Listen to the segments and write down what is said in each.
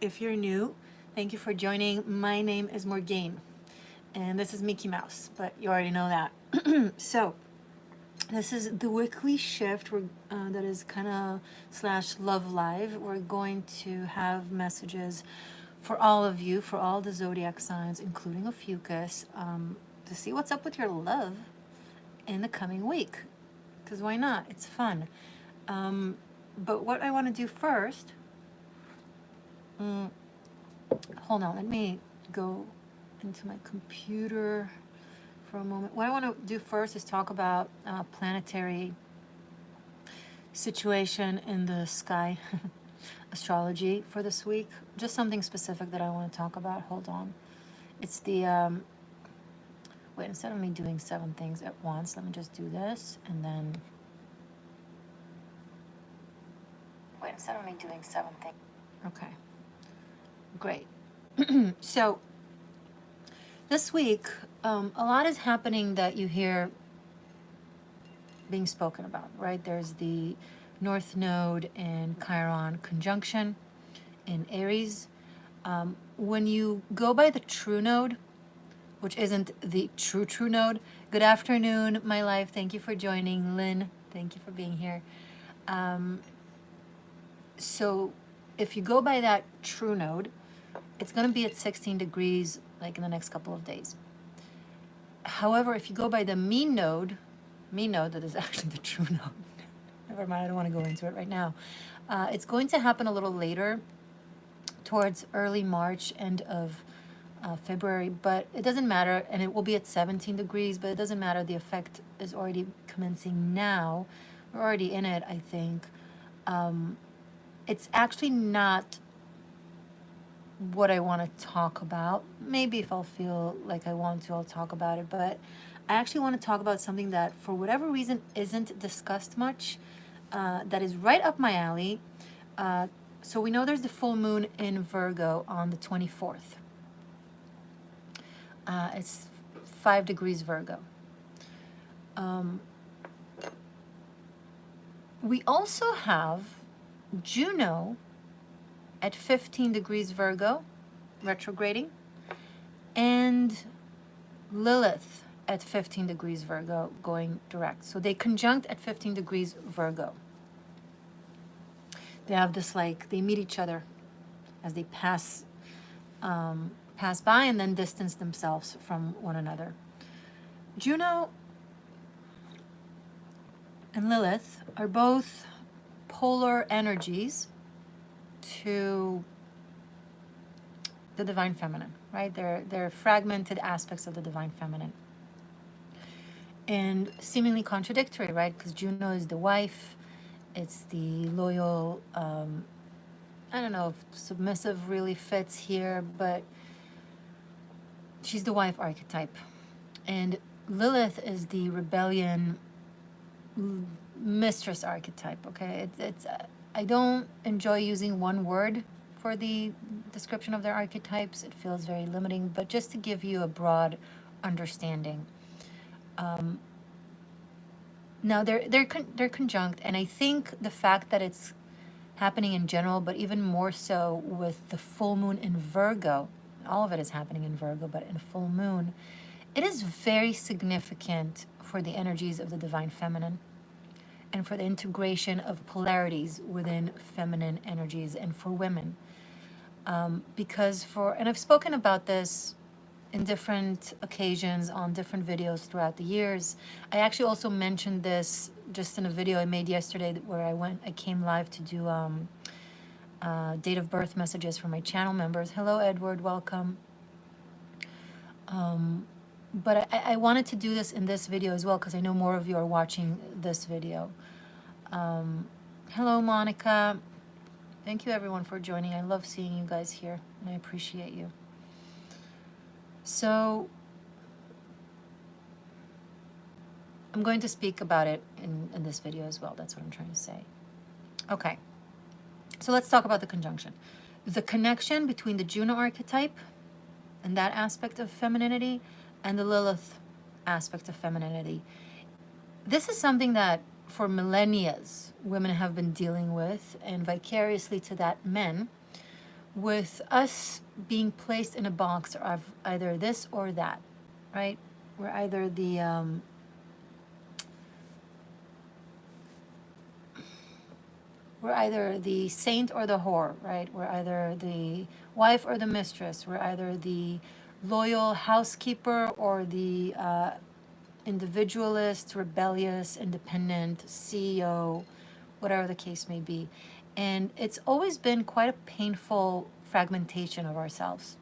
If you're new, thank you for joining. My name is Morgainne, and this is Mickey Mouse, but you already know that. So, this is the weekly shift that is kind of slash love live. We're going to have messages for all of you, for all the zodiac signs, including Ophiuchus, to see what's up with your love in the coming week. Because why not? It's fun. But what I want to do first, hold on, let me go into my computer for a moment. What I want to do first is talk about planetary situation in the sky astrology for this week. Just something specific that I want to talk about. Hold on. It's the, wait, instead of me doing 7 things at once, let me just do this and then, wait, instead of me doing 7 things. Okay, great. So this week, a lot is happening that you hear being spoken about, right? There's the North Node and Chiron conjunction in Aries. When you go by the true node, which isn't the true node, good afternoon, my life. Thank you for joining. Lynn, thank you for being here. So if you go by that true node, it's going to be at 16 degrees like in the next couple of days. However, if you go by the mean node that is actually the true node, never mind, I don't want to go into it right now. It's going to happen a little later, towards early March, end of February, but it doesn't matter, and it will be at 17 degrees, but it doesn't matter. The effect is already commencing now. We're already in it, I think. It's actually not what I want to talk about. Maybe if I'll feel like I want to, I'll talk about it, but I actually want to talk about something that for whatever reason isn't discussed much, that is right up my alley. So we know there's the full moon in Virgo on the 24th. It's 5 degrees Virgo. We also have Juno at 15 degrees Virgo, retrograding, and Lilith at 15 degrees Virgo, going direct. So they conjunct at 15 degrees Virgo. They have this, like, they meet each other as they pass by and then distance themselves from one another. Juno and Lilith are both polar energies to the divine feminine, right? They're fragmented aspects of the divine feminine. And seemingly contradictory, right? Because Juno is the wife, it's the loyal, I don't know if submissive really fits here, but she's the wife archetype. And Lilith is the rebellion mistress archetype, okay? It's I don't enjoy using one word for the description of their archetypes. It feels very limiting, but just to give you a broad understanding. Now they're conjunct, and I think the fact that it's happening in general, but even more so with the full moon in Virgo, all of it is happening in Virgo, but in full moon, it is very significant for the energies of the divine feminine and for the integration of polarities within feminine energies and for women. Because and I've spoken about this in different occasions on different videos throughout the years. I actually also mentioned this just in a video I made yesterday where I came live to do date of birth messages for my channel members. Hello, Edward, welcome. But I wanted to do this in this video as well because I know more of you are watching this video. Hello, Monica. Thank you, everyone, for joining. I love seeing you guys here, and I appreciate you. So I'm going to speak about it in this video as well. That's what I'm trying to say. Okay. So let's talk about the conjunction. The connection between the Juno archetype and that aspect of femininity and the Lilith aspect of femininity. This is something that for millennia women have been dealing with, and vicariously to that men, with us being placed in a box of either this or that, right? We're either the saint or the whore, right? We're either the wife or the mistress. We're either the loyal housekeeper or the individualist, rebellious, independent CEO, whatever the case may be. And it's always been quite a painful fragmentation of ourselves.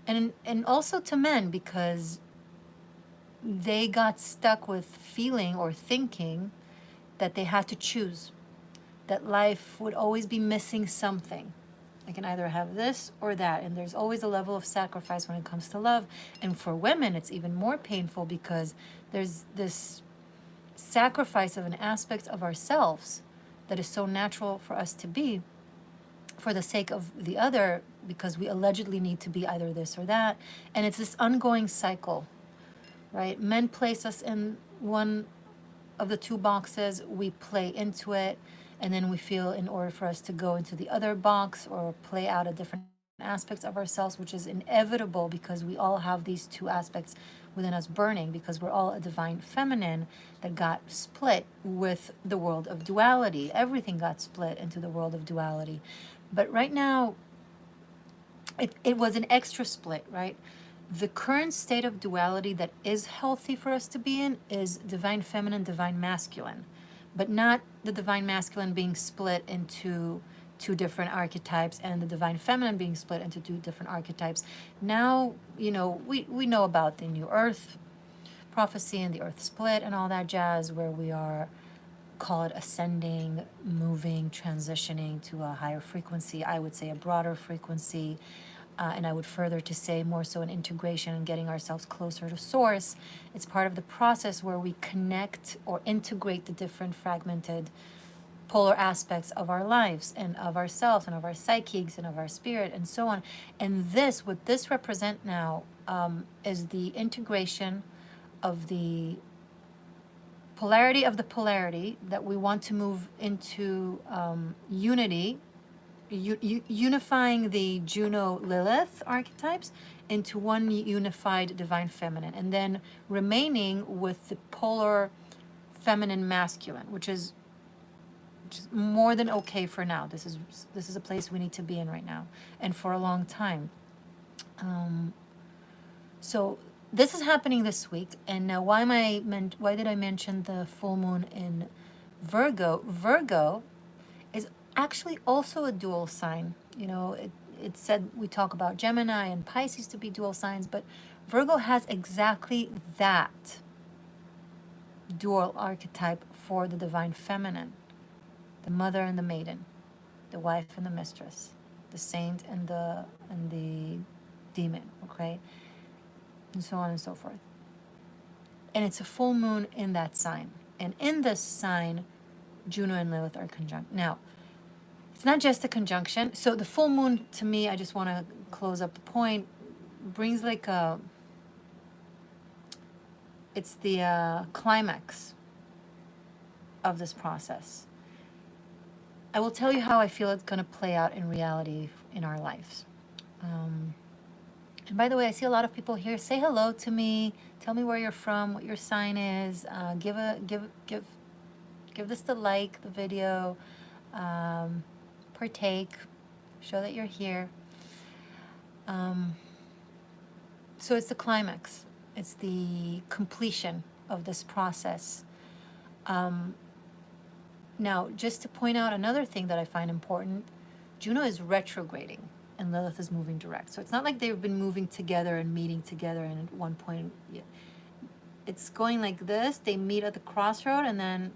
And also to men, because they got stuck with feeling or thinking that they had to choose, that life would always be missing something. I can either have this or that. And there's always a level of sacrifice when it comes to love. And for women, it's even more painful because there's this sacrifice of an aspect of ourselves that is so natural for us to be for the sake of the other, because we allegedly need to be either this or that. And it's this ongoing cycle, right? Men place us in one of the two boxes, we play into it, and then we feel in order for us to go into the other box or play out a different aspects of ourselves, which is inevitable because we all have these two aspects within us burning, because we're all a divine feminine that got split with the world of duality. Everything got split into the world of duality. But right now, it was an extra split, right? The current state of duality that is healthy for us to be in is divine feminine, divine masculine, but not the divine masculine being split into two different archetypes and the divine feminine being split into two different archetypes. Now, we know about the new earth prophecy and the earth split and all that jazz, where we are, call it ascending, moving, transitioning to a higher frequency, I would say a broader frequency. And I would further to say more so an integration and getting ourselves closer to source. It's part of the process where we connect or integrate the different fragmented polar aspects of our lives and of ourselves and of our psyches and of our spirit and so on. And what this represent now is the integration of the polarity of the polarity, that we want to move into unity, unifying the Juno Lilith archetypes into one unified divine feminine, and then remaining with the polar feminine masculine, which is just more than okay for now. This is a place we need to be in right now and for a long time. So this is happening this week. And now why did I mention the full moon in Virgo? Virgo is actually also a dual sign. It said we talk about Gemini and Pisces to be dual signs, but Virgo has exactly that dual archetype for the divine feminine, the mother and the maiden, the wife and the mistress, the saint and the demon, okay, and so on and so forth. And it's a full moon in that sign, and in this sign, Juno and Lilith are conjunct. Now, it's not just a conjunction. So the full moon, to me, I just want to close up the point, brings it's the climax of this process. I will tell you how I feel it's going to play out in reality in our lives. And by the way, I see a lot of people here. Say hello to me. Tell me where you're from, what your sign is. Give this the like, the video. Partake, show that you're here. So it's the climax. It's the completion of this process. Now, just to point out another thing that I find important, Juno is retrograding and Lilith is moving direct. So it's not like they've been moving together and meeting together, and at one point, it's going like this. They meet at the crossroad, and then,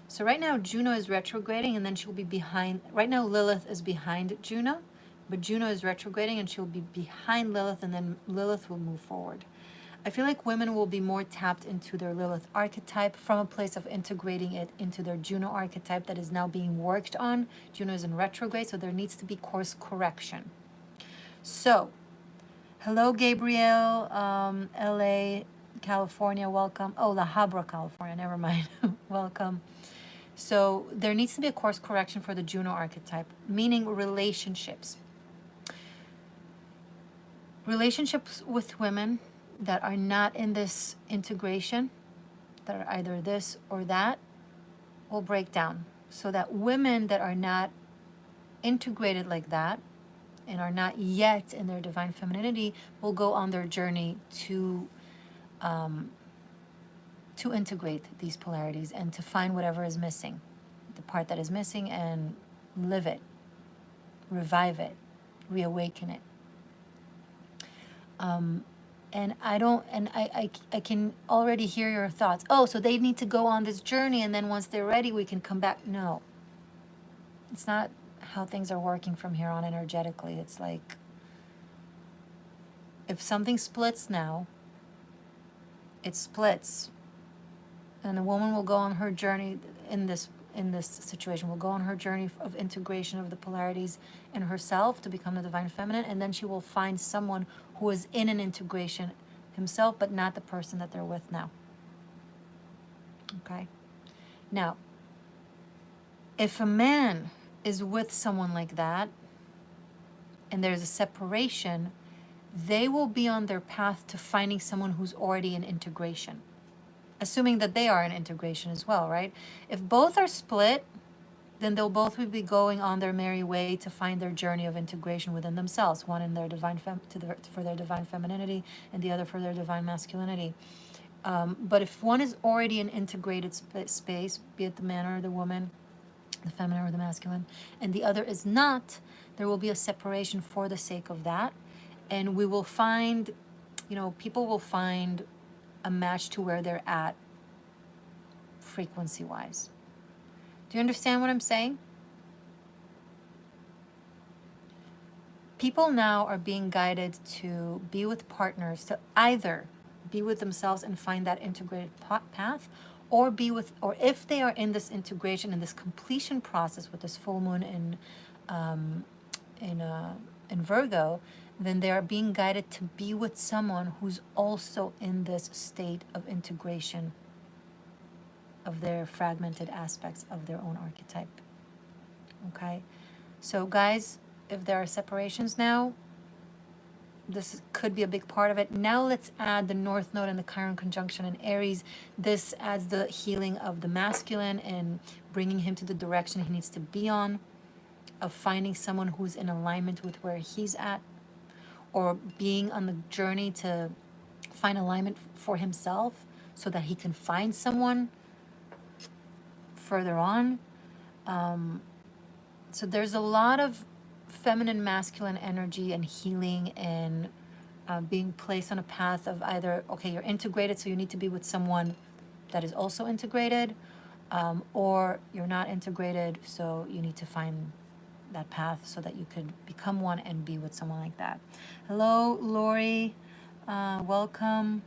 so right now Juno is retrograding, and then she'll be behind. Right now Lilith is behind Juno, but Juno is retrograding and she'll be behind Lilith, and then Lilith will move forward. I feel like women will be more tapped into their Lilith archetype from a place of integrating it into their Juno archetype that is now being worked on. Juno is in retrograde, so there needs to be course correction. So, hello Gabriel, LA, California, welcome. Oh, La Habra, California, never mind, welcome. So there needs to be a course correction for the Juno archetype, meaning relationships. Relationships with women that are not in this integration, that are either this or that, will break down. So that women that are not integrated like that and are not yet in their divine femininity will go on their journey to integrate these polarities and to find whatever is missing, the part that is missing, and live it, revive it, reawaken it. And I can already hear your thoughts. Oh, so they need to go on this journey, and then once they're ready, we can come back. No, it's not how things are working from here on energetically. It's like, if something splits now, it splits. And the woman will go on her journey in this situation, will go on her journey of integration of the polarities in herself to become the divine feminine, and then she will find someone who is in an integration himself, but not the person that they're with now. Okay? Now, if a man is with someone like that, and there's a separation, they will be on their path to finding someone who's already in integration. Assuming that they are in integration as well, right? If both are split, then they'll both be going on their merry way to find their journey of integration within themselves. One in their divine for their divine femininity, and the other for their divine masculinity. But if one is already in integrated space, be it the man or the woman, the feminine or the masculine, and the other is not, there will be a separation for the sake of that, and we will find, people will find a match to where they're at frequency-wise. Do you understand what I'm saying? People now are being guided to be with partners, to either be with themselves and find that integrated path, or if they are in this integration, in this completion process with this full moon in Virgo, then they are being guided to be with someone who's also in this state of integration of their fragmented aspects of their own archetype. Okay? So guys, if there are separations now, this could be a big part of it. Now let's add the North Node and the Chiron conjunction in Aries. This adds the healing of the masculine and bringing him to the direction he needs to be on, of finding someone who's in alignment with where he's at, or being on the journey to find alignment for himself so that he can find someone further on. So there's a lot of feminine, masculine energy and healing and being placed on a path of either, okay, you're integrated, so you need to be with someone that is also integrated, or you're not integrated, so you need to find that path so that you could become one and be with someone like that. Hello, Lori. Welcome.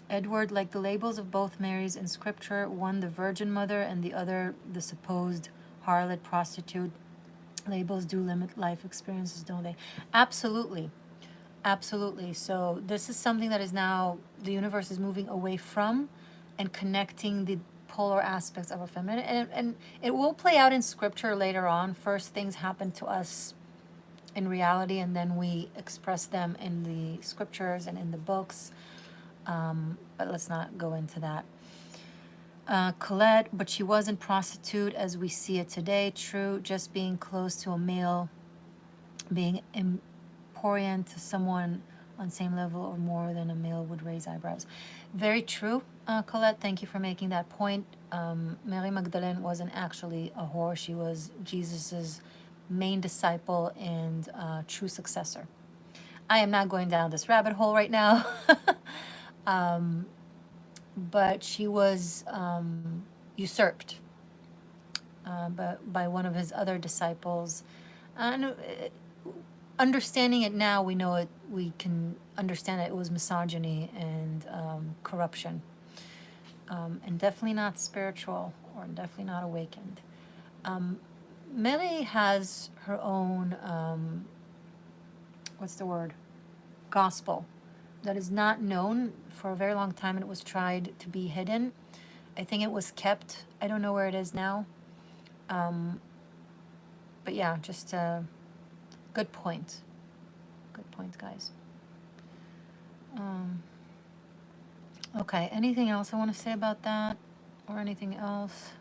Edward, like the labels of both Marys in scripture, one the Virgin Mother and the other the supposed harlot, prostitute, labels do limit life experiences, don't they? Absolutely. Absolutely. So this is something that is now, the universe is moving away from and connecting the polar aspects of our feminine. And it will play out in scripture later on. First, things happen to us in reality, and then we express them in the scriptures and in the books. But let's not go into that. Colette, but she wasn't prostitute as we see it today. True, just being close to a male, being important to someone on same level or more than a male would raise eyebrows. Very true, Colette. Thank you for making that point. Mary Magdalene wasn't actually a whore. She was Jesus's main disciple and true successor. I am not going down this rabbit hole right now. But she was usurped but by one of his other disciples. And understanding it now, we know it. We can understand that it was misogyny and corruption, and definitely not spiritual, or definitely not awakened. Mary has her own what's the word? Gospel that is not known for a very long time, and it was tried to be hidden. I think it was kept. I don't know where it is now. But yeah, just a good point. Good point, guys. Okay, anything else I want to say about that? Or anything else?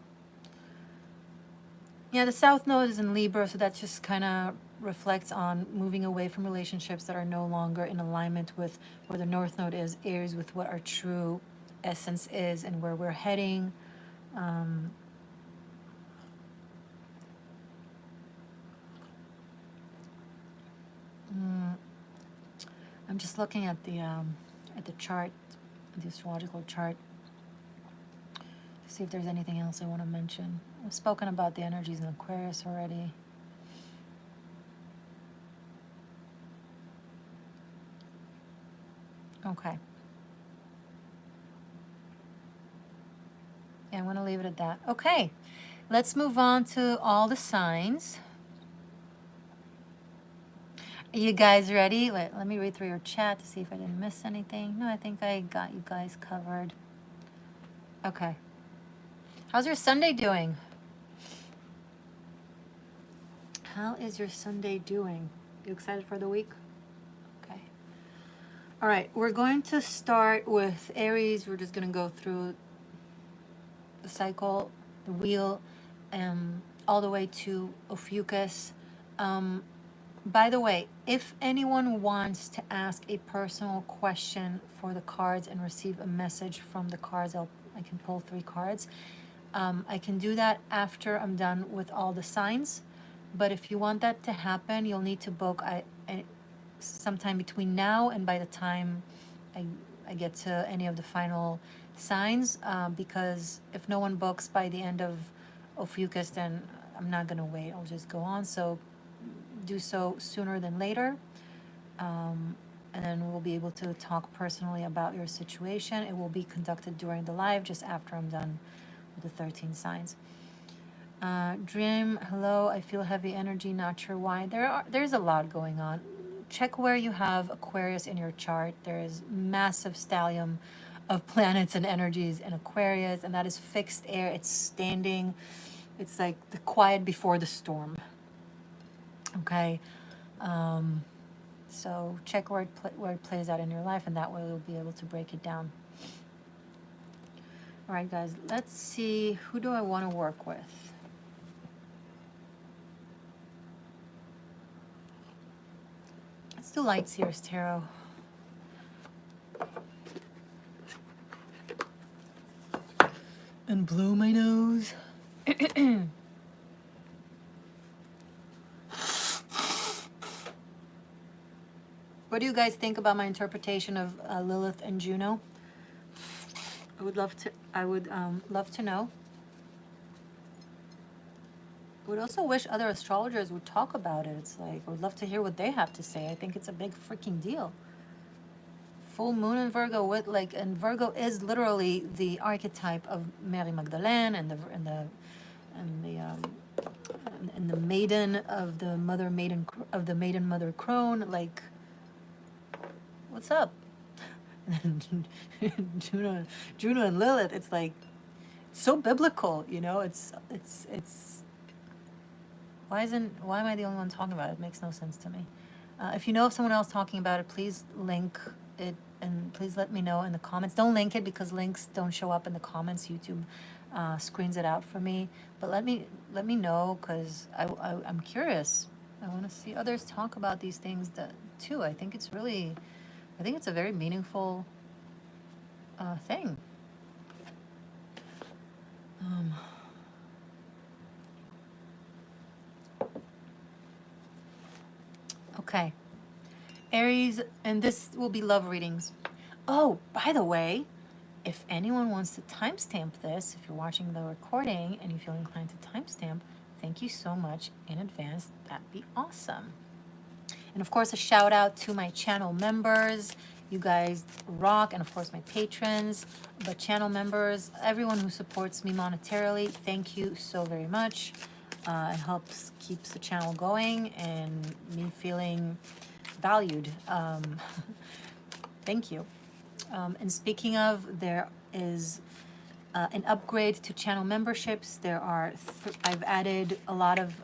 Yeah, the South Node is in Libra, so that just kind of reflects on moving away from relationships that are no longer in alignment with where the North Node is, Aries, with what our true essence is and where we're heading. Um, I'm just looking at the chart, the astrological chart, to see if there's anything else I want to mention. I've spoken about the energies in Aquarius already. Okay. Yeah, I'm going to leave it at that. Okay, let's move on to all the signs. Are you guys ready? Let me read through your chat to see if I didn't miss anything. No, I think I got you guys covered. Okay. How's your Sunday doing? How is your Sunday doing? You excited for the week? Okay. All right, we're going to start with Aries. We're just going to go through the cycle, the wheel, all the way to Ophiuchus. By the way, if anyone wants to ask a personal question for the cards and receive a message from the cards, I can pull 3 cards. I can do that after I'm done with all the signs. But if you want that to happen, you'll need to book sometime between now and by the time I get to any of the final signs, because if no one books by the end of Ophiuchus, then I'm not going to wait. I'll just go on. So do so sooner than later. And then we'll be able to talk personally about your situation. It will be conducted during the live, just after I'm done with the 13 signs. Dream, hello, I feel heavy energy, not sure why. There's a lot going on. Check where you have Aquarius in your chart. There is massive stellium of planets and energies in Aquarius, and that is fixed air. It's standing. It's like the quiet before the storm. Okay, so check where it plays out in your life, and that way you'll be able to break it down. All right, guys, let's see, who do I want to work with? Let's do Light Seers Tarot. And blow my nose. What do you guys think about my interpretation of Lilith and Juno? I would love to know. I would also wish other astrologers would talk about it. It's like, I would love to hear what they have to say. I think it's a big freaking deal. Full moon in Virgo, and Virgo is literally the archetype of Mary Magdalene and the maiden of the maiden mother crone. Like, what's up? Juno and Lilith. It's like, it's so biblical, you know. It's. Why am I the only one talking about it? It makes no sense to me. If you know of someone else talking about it, please link it and please let me know in the comments. Don't link it because links don't show up in the comments. YouTube screens it out for me. But let me know, because I'm curious. I want to see others talk about these things too. I think it's a very meaningful thing. Okay. Aries, and this will be love readings. Oh, by the way, if anyone wants to timestamp this, if you're watching the recording and you feel inclined to timestamp, thank you so much in advance. That'd be awesome. And of course, a shout out to my channel members. You guys rock, and of course my patrons, but channel members, everyone who supports me monetarily, thank you so very much. It keeps the channel going and me feeling valued. Thank you. And speaking of, there is an upgrade to channel memberships. There are, I've added a lot of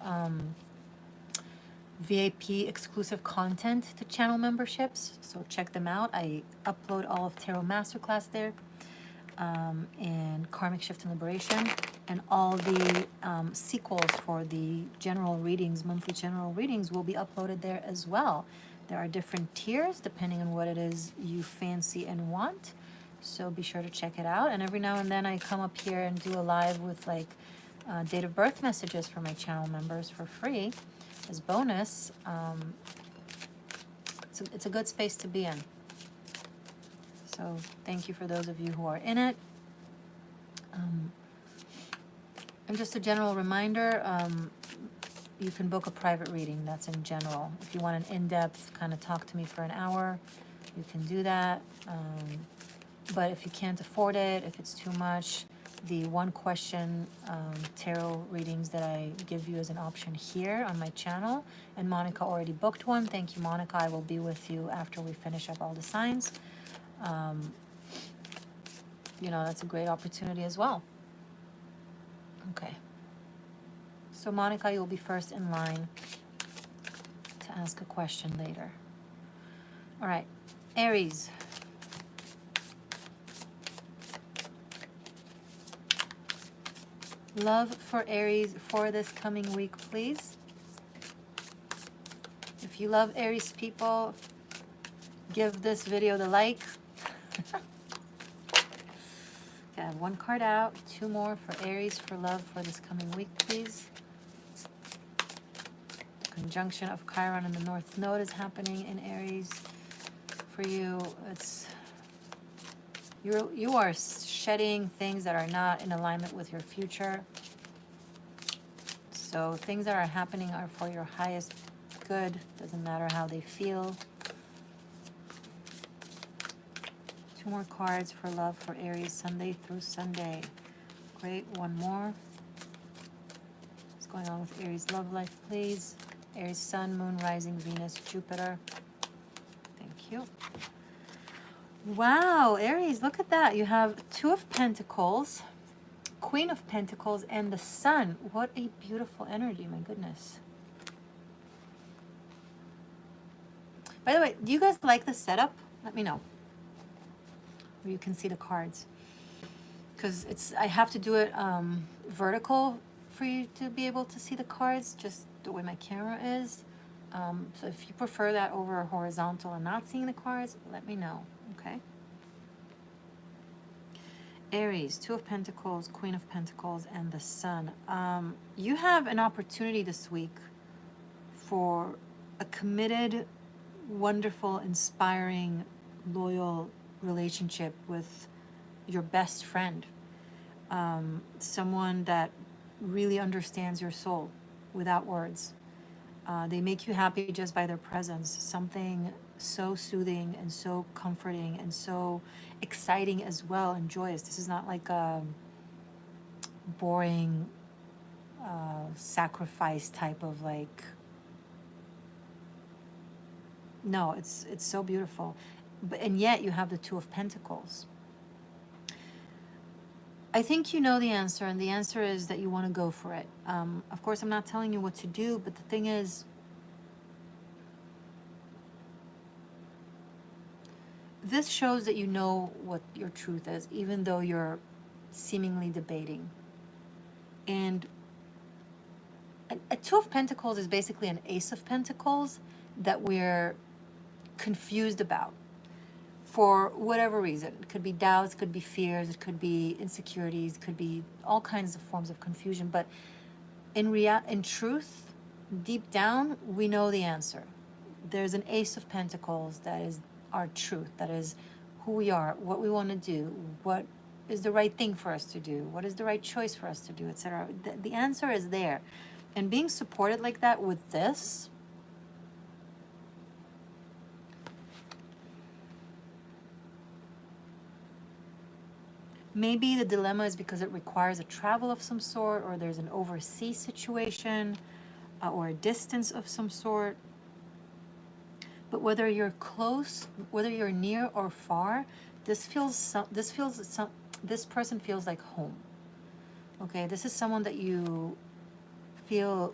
VIP exclusive content to channel memberships, so check them out. I upload all of Tarot Masterclass there, and Karmic Shift and Liberation, and all the sequels for the general readings, monthly general readings, will be uploaded there as well. There are different tiers depending on what it is you fancy and want. So be sure to check it out. And every now and then I come up here and do a live with like date of birth messages for my channel members for free as bonus. It's a good space to be in. So thank you for those of you who are in it. And just a general reminder, you can book a private reading. That's in general. If you want an in-depth kind of talk to me for an hour, you can do that. But if you can't afford it, if it's too much, the one question tarot readings that I give you as an option here on my channel, and Monica already booked one. Thank you, Monica. I will be with you after we finish up all the signs. You know, that's a great opportunity as well. Okay. So Monica, you'll be first in line to ask a question later. All right, Aries. Love for Aries for this coming week, please. If you love Aries people, give this video the like. Okay, I have one card out, two more for Aries for love for this coming week, please. The conjunction of Chiron and the North Node is happening in Aries for you. You are shedding things that are not in alignment with your future. So things that are happening are for your highest good. Doesn't matter how they feel. Two more cards for love for Aries, Sunday through Sunday. Great, one more. What's going on with Aries love life, please? Aries Sun, Moon, Rising, Venus, Jupiter. Thank you. Wow, Aries, look at that. You have Two of Pentacles, Queen of Pentacles, and the Sun. What a beautiful energy, my goodness. By the way, do you guys like the setup? Let me know. Where you can see the cards. Because I have to do it vertical for you to be able to see the cards, just the way my camera is. So if you prefer that over horizontal and not seeing the cards, let me know. Okay. Aries, Two of Pentacles, Queen of Pentacles, and the Sun. You have an opportunity this week for a committed, wonderful, inspiring, loyal relationship with your best friend. Someone that really understands your soul without words. They make you happy just by their presence. Something so soothing and so comforting and so exciting as well and joyous. This is not like a boring sacrifice type of like, no, it's so beautiful. And yet you have the Two of Pentacles. I think you know the answer, and the answer is that you want to go for it. Of course, I'm not telling you what to do, but the thing is, this shows that you know what your truth is, even though you're seemingly debating. And a Two of Pentacles is basically an Ace of Pentacles that we're confused about for whatever reason. It could be doubts, it could be fears, it could be insecurities, it could be all kinds of forms of confusion. But in truth, deep down, we know the answer. There's an Ace of Pentacles that is our truth, that is who we are, what we want to do, what is the right thing for us to do, what is the right choice for us to do, etc. The answer is there. And being supported like that with this, maybe the dilemma is because it requires a travel of some sort, or there's an overseas situation, or a distance of some sort. But whether you're close, whether you're near or far, this feels this person feels like home. Okay, this is someone that you feel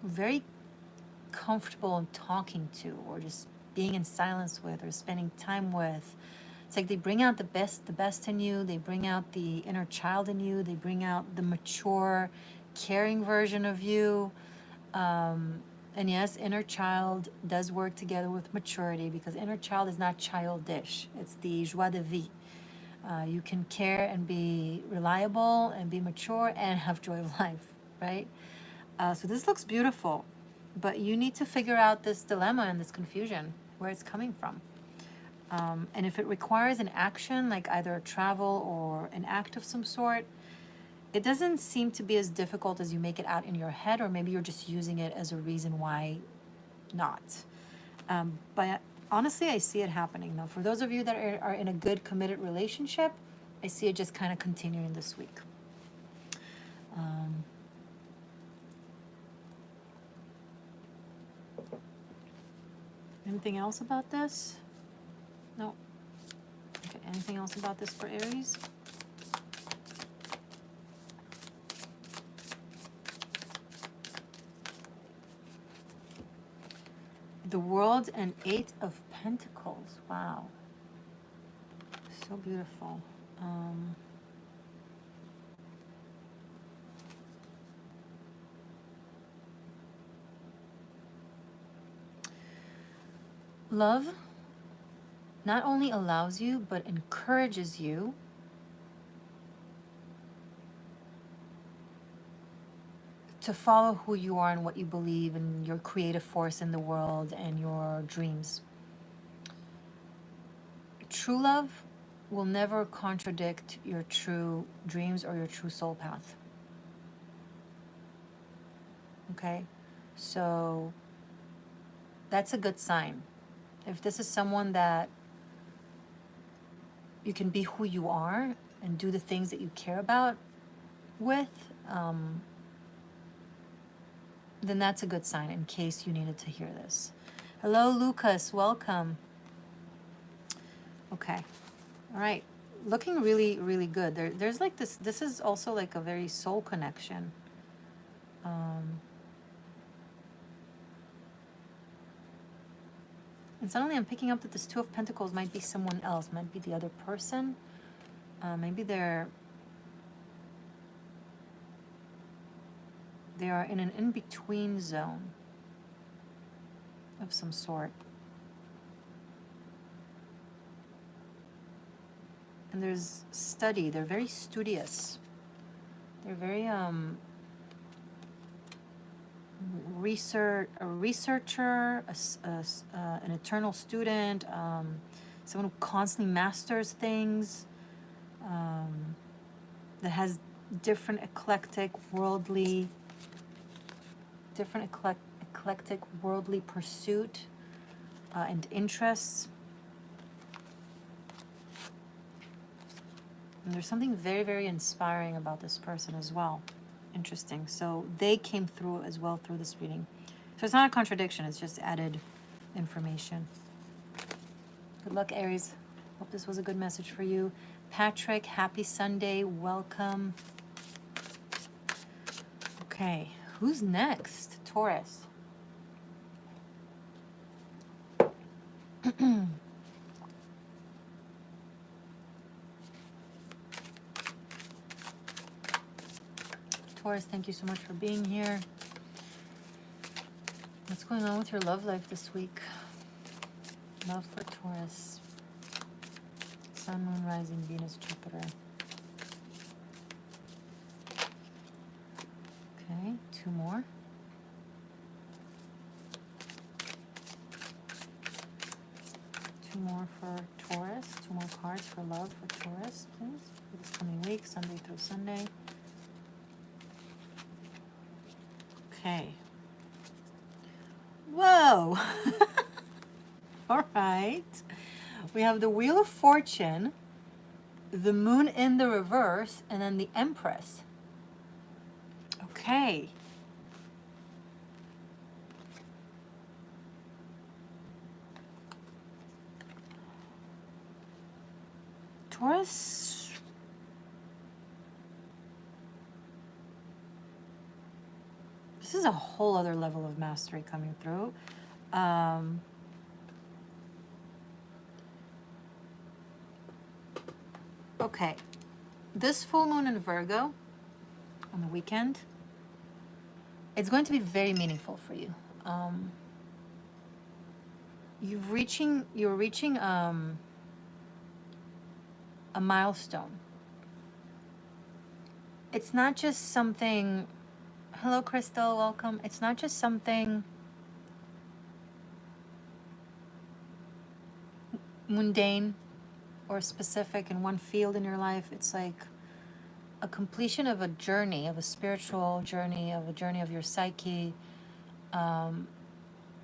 very comfortable in talking to, or just being in silence with, or spending time with. It's like they bring out the best in you. They bring out the inner child in you. They bring out the mature, caring version of you. And yes, inner child does work together with maturity, because inner child is not childish. It's the joie de vivre. You can care and be reliable and be mature and have joy of life, right? So this looks beautiful, but you need to figure out this dilemma and this confusion, where it's coming from. And if it requires an action, like either a travel or an act of some sort, it doesn't seem to be as difficult as you make it out in your head, or maybe you're just using it as a reason why not. But honestly, I see it happening now. For those of you that are in a good, committed relationship, I see it just kind of continuing this week. Anything else about this? No. Okay, anything else about this for Aries? The World and 8 of Pentacles. Wow. So beautiful. Love not only allows you, but encourages you to follow who you are and what you believe, and your creative force in the world and your dreams. True love will never contradict your true dreams or your true soul path. Okay? So that's a good sign. If this is someone that you can be who you are and do the things that you care about with, then that's a good sign, in case you needed to hear this. Hello, Lucas. Welcome. Okay. All right. Looking really, really good. There's like this. This is also like a very soul connection. And suddenly I'm picking up that this Two of Pentacles might be someone else, might be the other person. Maybe they are in an in-between zone of some sort. And there's study. They're very studious. They're very a researcher, an eternal student, someone who constantly masters things, that has different eclectic worldly pursuit and interests. And there's something very, very inspiring about this person as well. Interesting. So they came through as well through this reading. So it's not a contradiction, it's just added information. Good luck, Aries. Hope this was a good message for you. Patrick, happy Sunday. Welcome. Okay, who's next? Taurus. Taurus, thank you so much for being here. What's going on with your love life this week? Love for Taurus. Sun, Moon, Rising, Venus, Jupiter. Okay, two more. Two more for Taurus. Two more cards for love for Taurus, please, for this coming week, Sunday through Sunday. Okay. Whoa. All right. We have the Wheel of Fortune, the Moon in the reverse, and then the Empress. Okay. Taurus, This is a whole other level of mastery coming through. Okay, this full moon in Virgo on the weekend, it's going to be very meaningful for you. You're reaching a milestone. It's not just something, hello Crystal, welcome. It's not just something mundane or specific in one field in your life. It's like a completion of a journey, of a spiritual journey, of a journey of your psyche.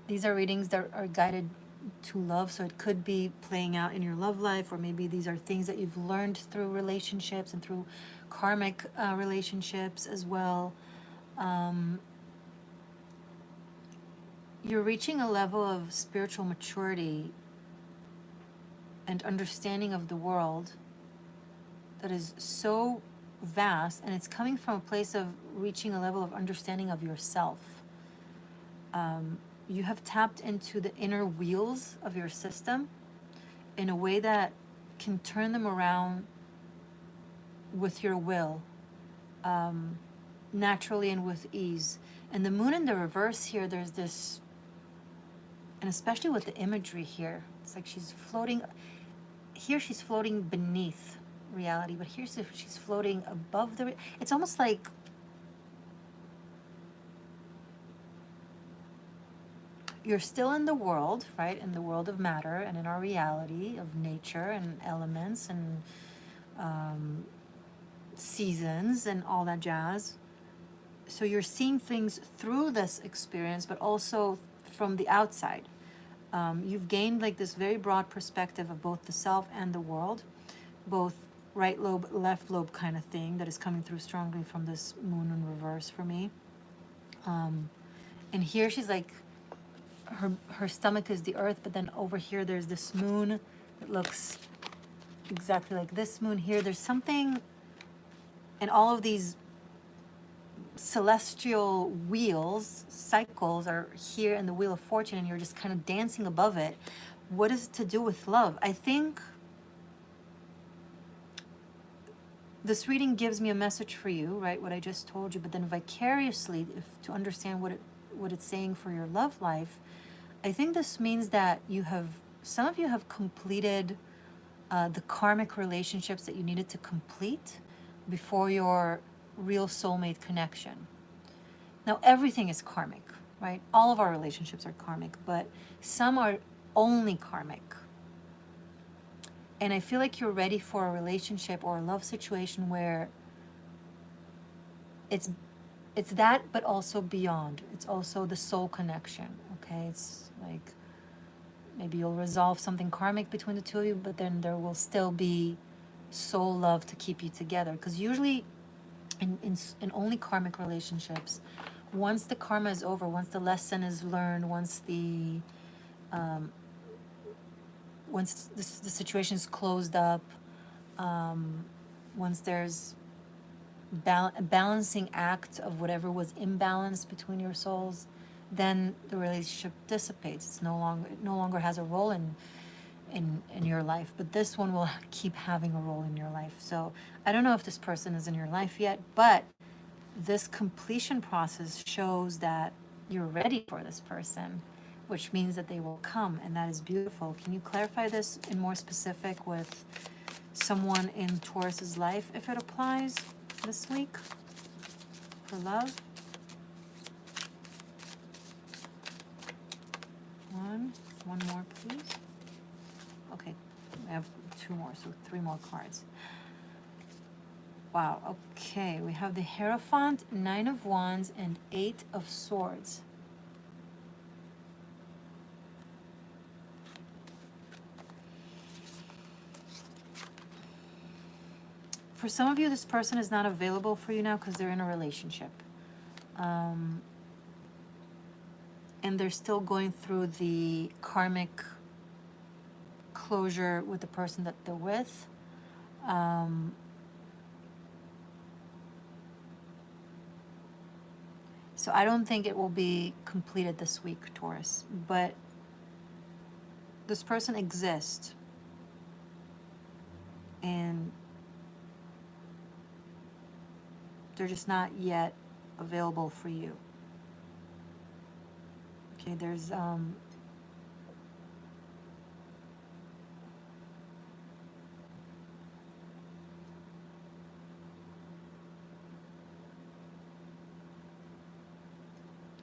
These are readings that are guided to love, so it could be playing out in your love life, or maybe these are things that you've learned through relationships and through karmic relationships as well. You're reaching a level of spiritual maturity and understanding of the world that is so vast, and it's coming from a place of reaching a level of understanding of yourself. You have tapped into the inner wheels of your system in a way that can turn them around with your will, naturally and with ease. And the moon in the reverse here, there's this, and especially with the imagery here, it's like she's floating, here she's floating beneath reality, but here's if she's floating above the, it's almost like you're still in the world, right? In the world of matter and in our reality of nature and elements and seasons and all that jazz. So you're seeing things through this experience, but also from the outside. You've gained like this very broad perspective of both the self and the world, both right lobe, left lobe kind of thing that is coming through strongly from this moon in reverse for me. And here she's like, her stomach is the earth, but then over here there's this moon that looks exactly like this moon here. There's something, and all of these celestial wheels, cycles are here in the Wheel of Fortune, and you're just kind of dancing above it. What is it to do with love? I think this reading gives me a message for you, right? What I just told you, but then vicariously, to understand what it's saying for your love life, I think this means that some of you have completed the karmic relationships that you needed to complete before your real soulmate connection. Now, everything is karmic, right? All of our relationships are karmic, but some are only karmic. And I feel like you're ready for a relationship or a love situation where it's that, but also beyond. It's also the soul connection, okay? It's like maybe you'll resolve something karmic between the two of you, but then there will still be soul love to keep you together. Because usually in only karmic relationships, once the karma is over, once the lesson is learned, once the situation is closed up, once there's a balancing act of whatever was imbalanced between your souls, then the relationship dissipates. It no longer has a role in your life, but this one will keep having a role in your life. So I don't know if this person is in your life yet, but this completion process shows that you're ready for this person, which means that they will come, and that is beautiful. Can you clarify this in more specific with someone in Taurus's life, if it applies this week for love? One more, please. Okay, I have two more, so three more cards. Wow, okay, we have the Hierophant, Nine of Wands, and Eight of Swords. For some of you, this person is not available for you now because they're in a relationship. And they're still going through the karmic closure with the person that they're with. So I don't think it will be completed this week, Taurus. But this person exists, and they're just not yet available for you. Okay, there's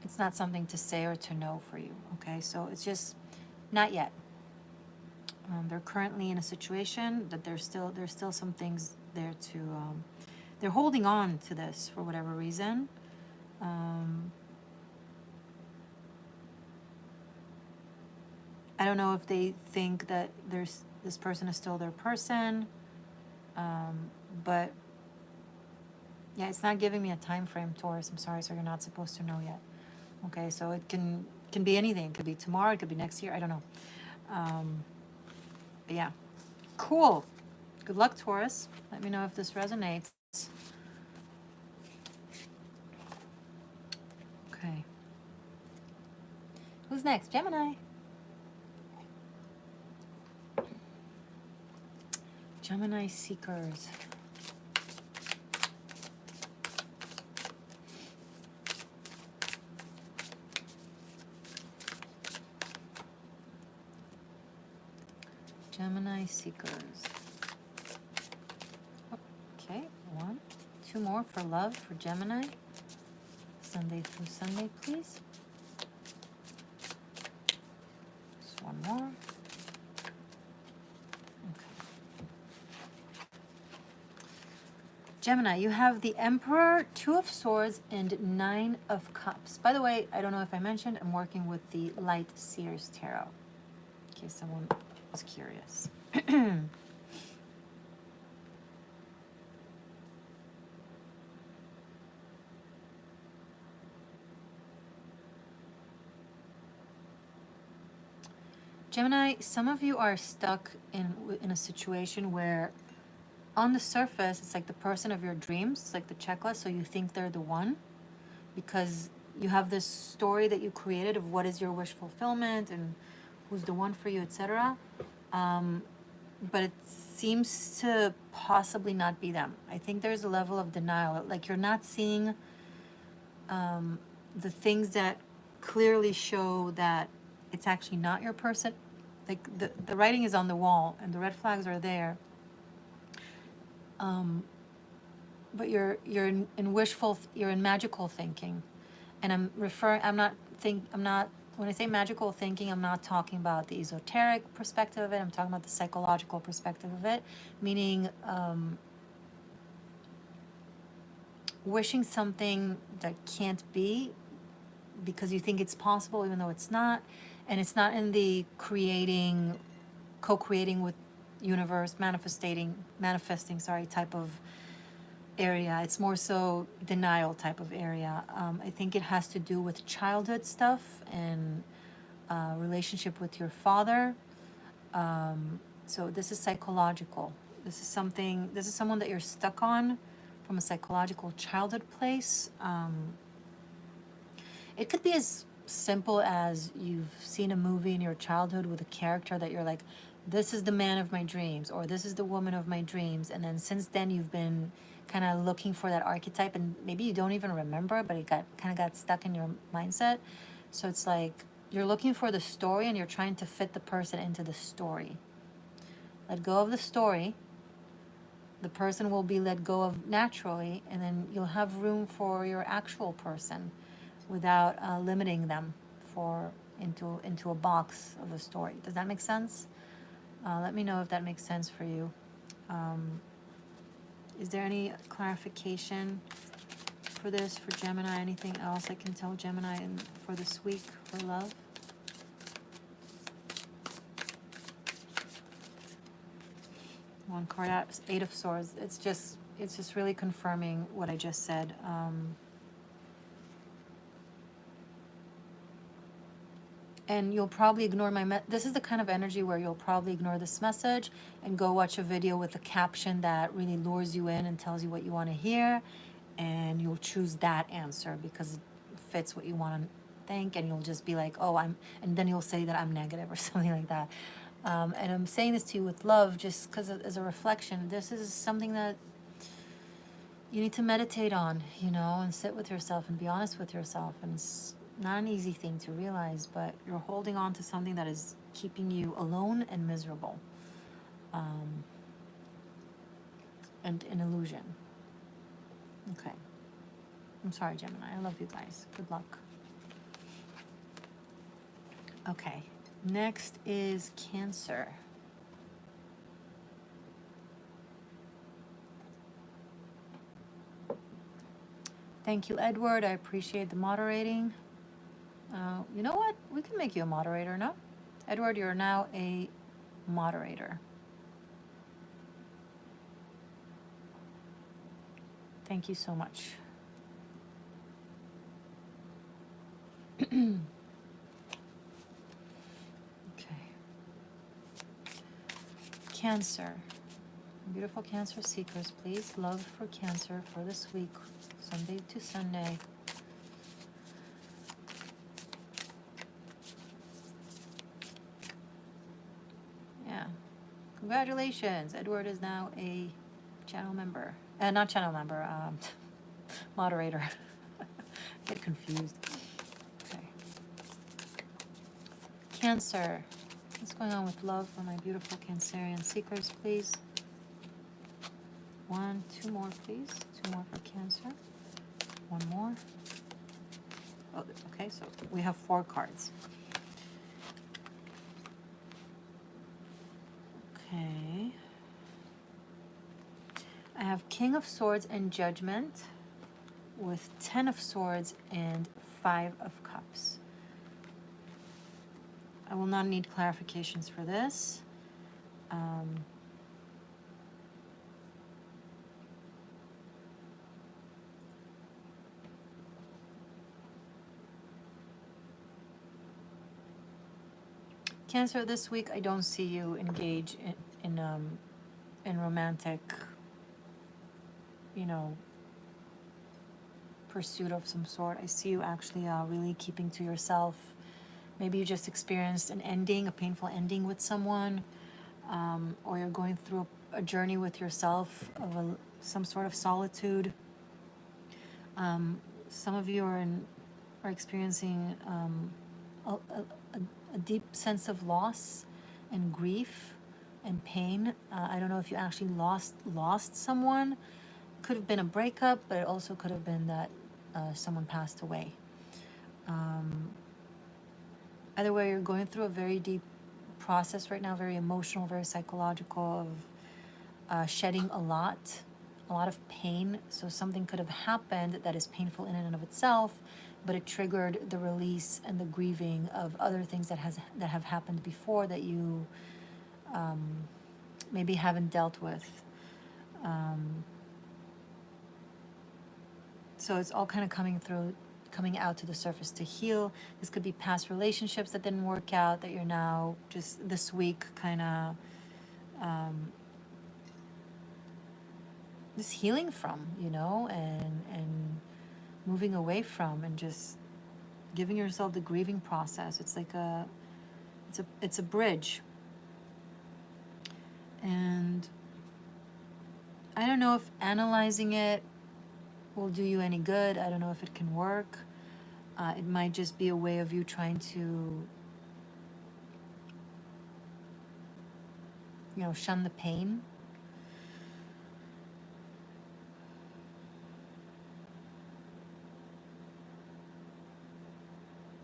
it's not something to say or to know for you. Okay, so it's just not yet. They're currently in a situation that there's still some things there to they're holding on to this for whatever reason. I don't know if they think that this person is still their person, but yeah, it's not giving me a time frame, Taurus. I'm sorry, so you're not supposed to know yet. Okay, so it can be anything. It could be tomorrow. It could be next year. I don't know. But yeah, cool. Good luck, Taurus. Let me know if this resonates. Okay. Who's next? Gemini. Gemini seekers. Gemini seekers. Okay, 1, 2 more for love for Gemini. Sunday through Sunday, please. Just one more. Gemini, you have the Emperor, 2 of Swords, and 9 of Cups. By the way, I don't know if I mentioned, I'm working with the Light Seers Tarot, in case someone was curious. Gemini, some of you are stuck in a situation where on the surface, it's like the person of your dreams. It's like the checklist, so you think they're the one because you have this story that you created of what is your wish fulfillment and who's the one for you, etc. But it seems to possibly not be them. I think there's a level of denial. Like you're not seeing the things that clearly show that it's actually not your person. Like the writing is on the wall and the red flags are there. But you're in you're in magical thinking, and when I say magical thinking, I'm not talking about the esoteric perspective of it. I'm talking about the psychological perspective of it, meaning wishing something that can't be because you think it's possible even though it's not, and it's not in the co-creating with universe, manifesting type of area. It's more so denial type of area. I think it has to do with childhood stuff and relationship with your father. So this is psychological. This is someone that you're stuck on from a psychological childhood place. It could be as simple as you've seen a movie in your childhood with a character that you're like, this is the man of my dreams, or this is the woman of my dreams. And then since then you've been kind of looking for that archetype, and maybe you don't even remember, but it got stuck in your mindset. So it's like you're looking for the story and you're trying to fit the person into the story. Let go of the story. The person will be let go of naturally, and then you'll have room for your actual person without limiting them into a box of a story. Does that make sense? Let me know if that makes sense for you. Is there any clarification for this, for Gemini? Anything else I can tell Gemini for this week for love? One card out, 8 of Swords. It's just really confirming what I just said. And you'll probably ignore this is the kind of energy where you'll probably ignore this message and go watch a video with a caption that really lures you in and tells you what you want to hear, and you'll choose that answer because fits what you want to think, and you'll just be like, oh, and then you'll say that I'm negative or something like that. And I'm saying this to you with love, just because as a reflection. This is something that you need to meditate on, you know, and sit with yourself and be honest with yourself. And it's not an easy thing to realize, but you're holding on to something that is keeping you alone and miserable, and an illusion. Okay. I'm sorry, Gemini. I love you guys. Good luck. Okay. Next is Cancer. Thank you, Edward. I appreciate the moderating. You know what? We can make you a moderator, no? Edward, you're now a moderator. Thank you so much. Okay. Cancer. Beautiful Cancer seekers, please. Love for Cancer for this week, Sunday to Sunday. Yeah. Congratulations. Edward is now a channel member. Not channel member, moderator. Get confused. Okay. Cancer. What's going on with love for my beautiful Cancerian seekers, please? 1, 2 more, please. 2 more for Cancer. 1 more. Oh, okay, so we have 4 cards. Okay. I have King of Swords and Judgment with 10 of Swords and 5 of Cups. I will not need clarifications for this. Cancer, this week I don't see you engage in romantic, you know, pursuit of some sort. I see you actually really keeping to yourself. Maybe you just experienced an ending, a painful ending with someone, or you're going through a journey with yourself of some sort of solitude. Some of you are experiencing a deep sense of loss and grief and pain. I don't know if you actually lost someone. Could have been a breakup, but it also could have been that someone passed away. Either way, you're going through a very deep process right now, very emotional, very psychological, of shedding a lot of pain. So something could have happened that is painful in and of itself, but it triggered the release and the grieving of other things that have happened before that you maybe haven't dealt with. So it's all kind of coming out to the surface to heal. This could be past relationships that didn't work out, that you're now just this week kind of just healing from, you know, and moving away from, and just giving yourself the grieving process. It's like it's a bridge. And I don't know if analyzing it will do you any good. I don't know if it can work. It might just be a way of you trying to, you know, shun the pain.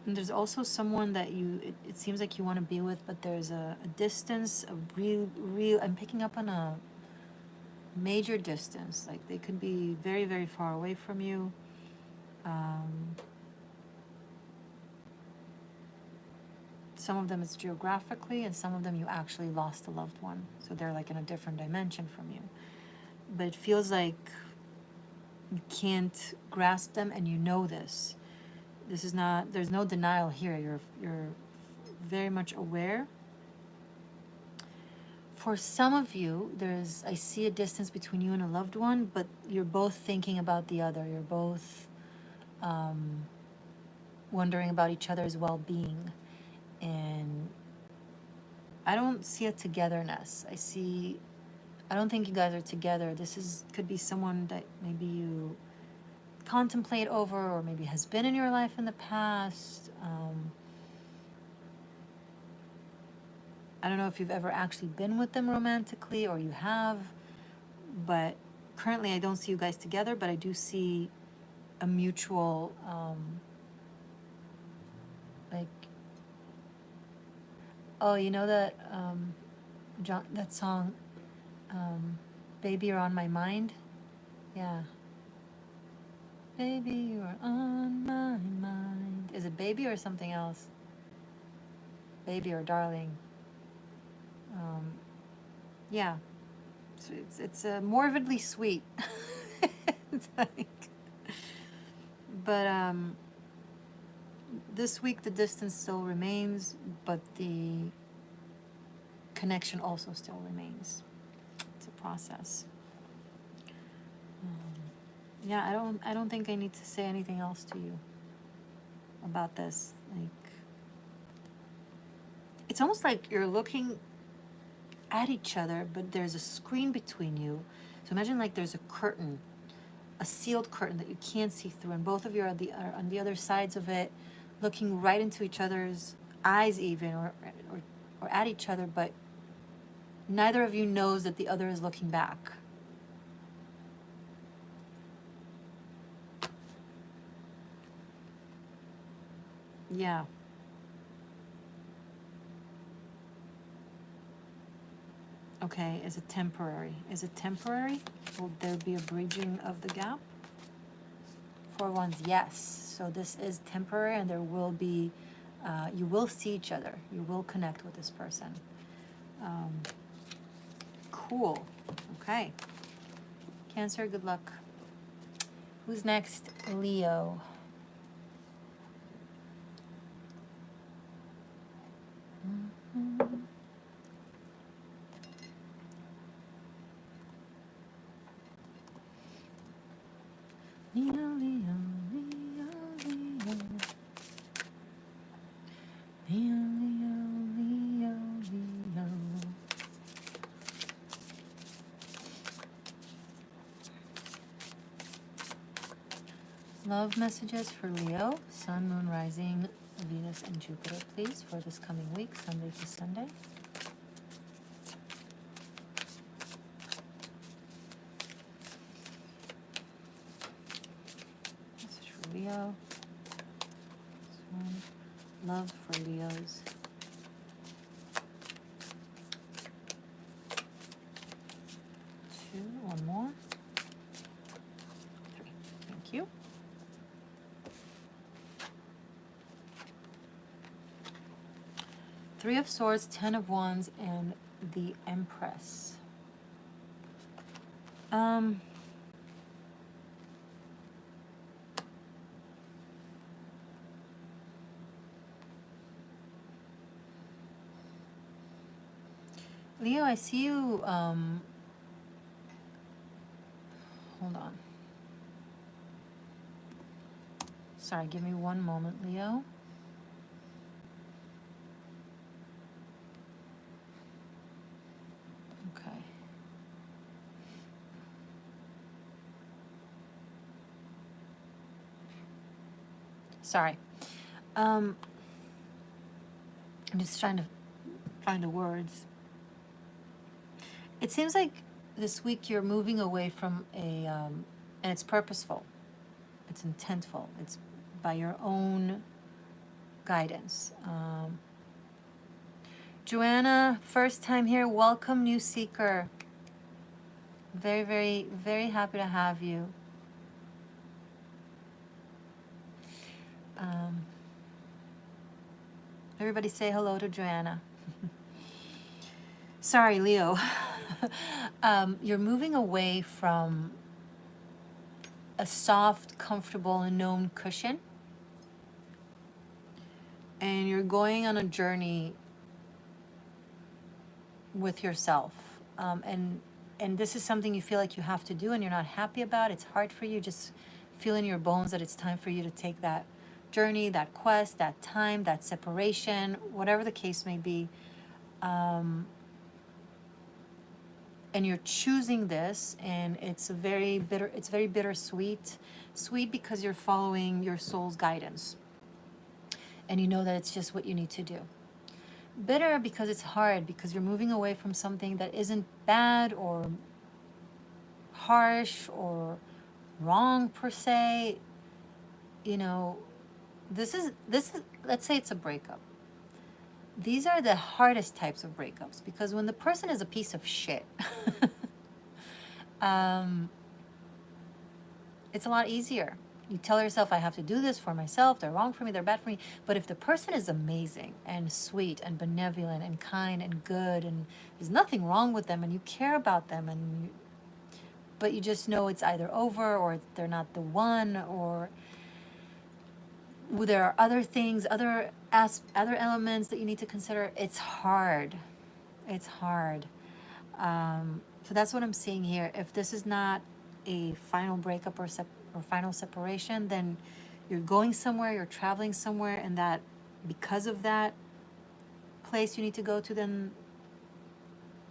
And there's also someone that it seems like you want to be with, but there's a distance, a real, I'm picking up on a major distance. Like they could be very, very far away from you. Some of them it's geographically, and some of them you actually lost a loved one. So they're like in a different dimension from you. But it feels like you can't grasp them, and you know this. This is not, there's no denial here. You're very much aware. For some of you, I see a distance between you and a loved one, but you're both thinking about the other. You're both wondering about each other's well-being. And I don't see a togetherness. I don't think you guys are together. Could be someone that maybe you contemplate over, or maybe has been in your life in the past. I don't know if you've ever actually been with them romantically, or you have, but currently I don't see you guys together, but I do see a mutual, like, oh, you know that, that song, Baby, You're on My Mind? Yeah. Baby, you're on my mind. Is it baby or something else? Baby or darling. Yeah. So it's morbidly sweet. It's like, but this week the distance still remains, but the connection also still remains. It's a process. Yeah, I don't think I need to say anything else to you about this. Like, it's almost like you're looking at each other, but there's a screen between you. So imagine like there's a curtain, a sealed curtain that you can't see through, and both of you are on the other sides of it, looking right into each other's eyes, even, or at each other, but neither of you knows that the other is looking back. Yeah. Okay, is it temporary? Is it temporary? Will there be a bridging of the gap? 4 wands, yes. So this is temporary, and there will be, you will see each other. You will connect with this person. Cool. Okay. Cancer, good luck. Who's next? Leo. Leo, Leo, Leo, Leo. Leo, Leo, Leo, Leo. Love messages for Leo, Sun, Moon, Rising, Venus, and Jupiter, please, for this coming week, Sunday to Sunday. Message for Leo. Sun, love for Leos. Two, one more. 3, thank you. Three of Swords, 10 of Wands, and the Empress. Leo, I see you, hold on. Sorry, give me one moment, Leo. Okay. Sorry. I'm just trying to find the words. It seems like this week you're moving away from and it's purposeful. It's intentful. It's by your own guidance. Joanna, first time here. Welcome, new seeker. Very, very, very happy to have you. Everybody say hello to Joanna. Sorry, Leo. You're moving away from a soft, comfortable, and known cushion. And you're going on a journey with yourself. And this is something you feel like you have to do and you're not happy about. It's hard for you. Just feel in your bones that it's time for you to take that journey, that quest, that time, that separation, whatever the case may be. And you're choosing this, and it's very bittersweet. Sweet because you're following your soul's guidance. And you know that it's just what you need to do. Bitter because it's hard, because you're moving away from something that isn't bad or harsh or wrong per se. You know, this is let's say it's a breakup. These are the hardest types of breakups, because when the person is a piece of shit, it's a lot easier. You tell yourself, I have to do this for myself, they're wrong for me, they're bad for me. But if the person is amazing and sweet and benevolent and kind and good, and there's nothing wrong with them, and you care about them, but you just know it's either over, or they're not the one, or there are other things, other elements that you need to consider. It's hard. It's hard. So that's what I'm seeing here. If this is not a final breakup or final separation, then you're going somewhere, you're traveling somewhere, and that because of that place you need to go to, then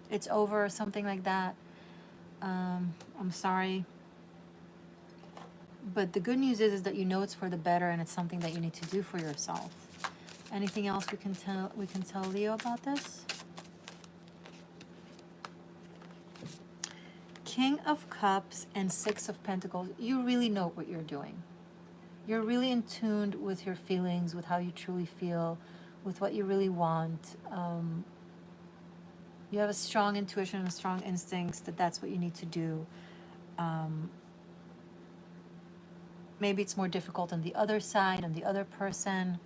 it's over or something like that. I'm sorry. But the good news is that you know it's for the better, and it's something that you need to do for yourself. Anything else we can tell Leo about this? King of Cups and Six of Pentacles. You really know what you're doing. You're really in tune with your feelings, with how you truly feel, with what you really want. You have a strong intuition and a strong instincts that that's what you need to do. Maybe it's more difficult on the other side, on the other person.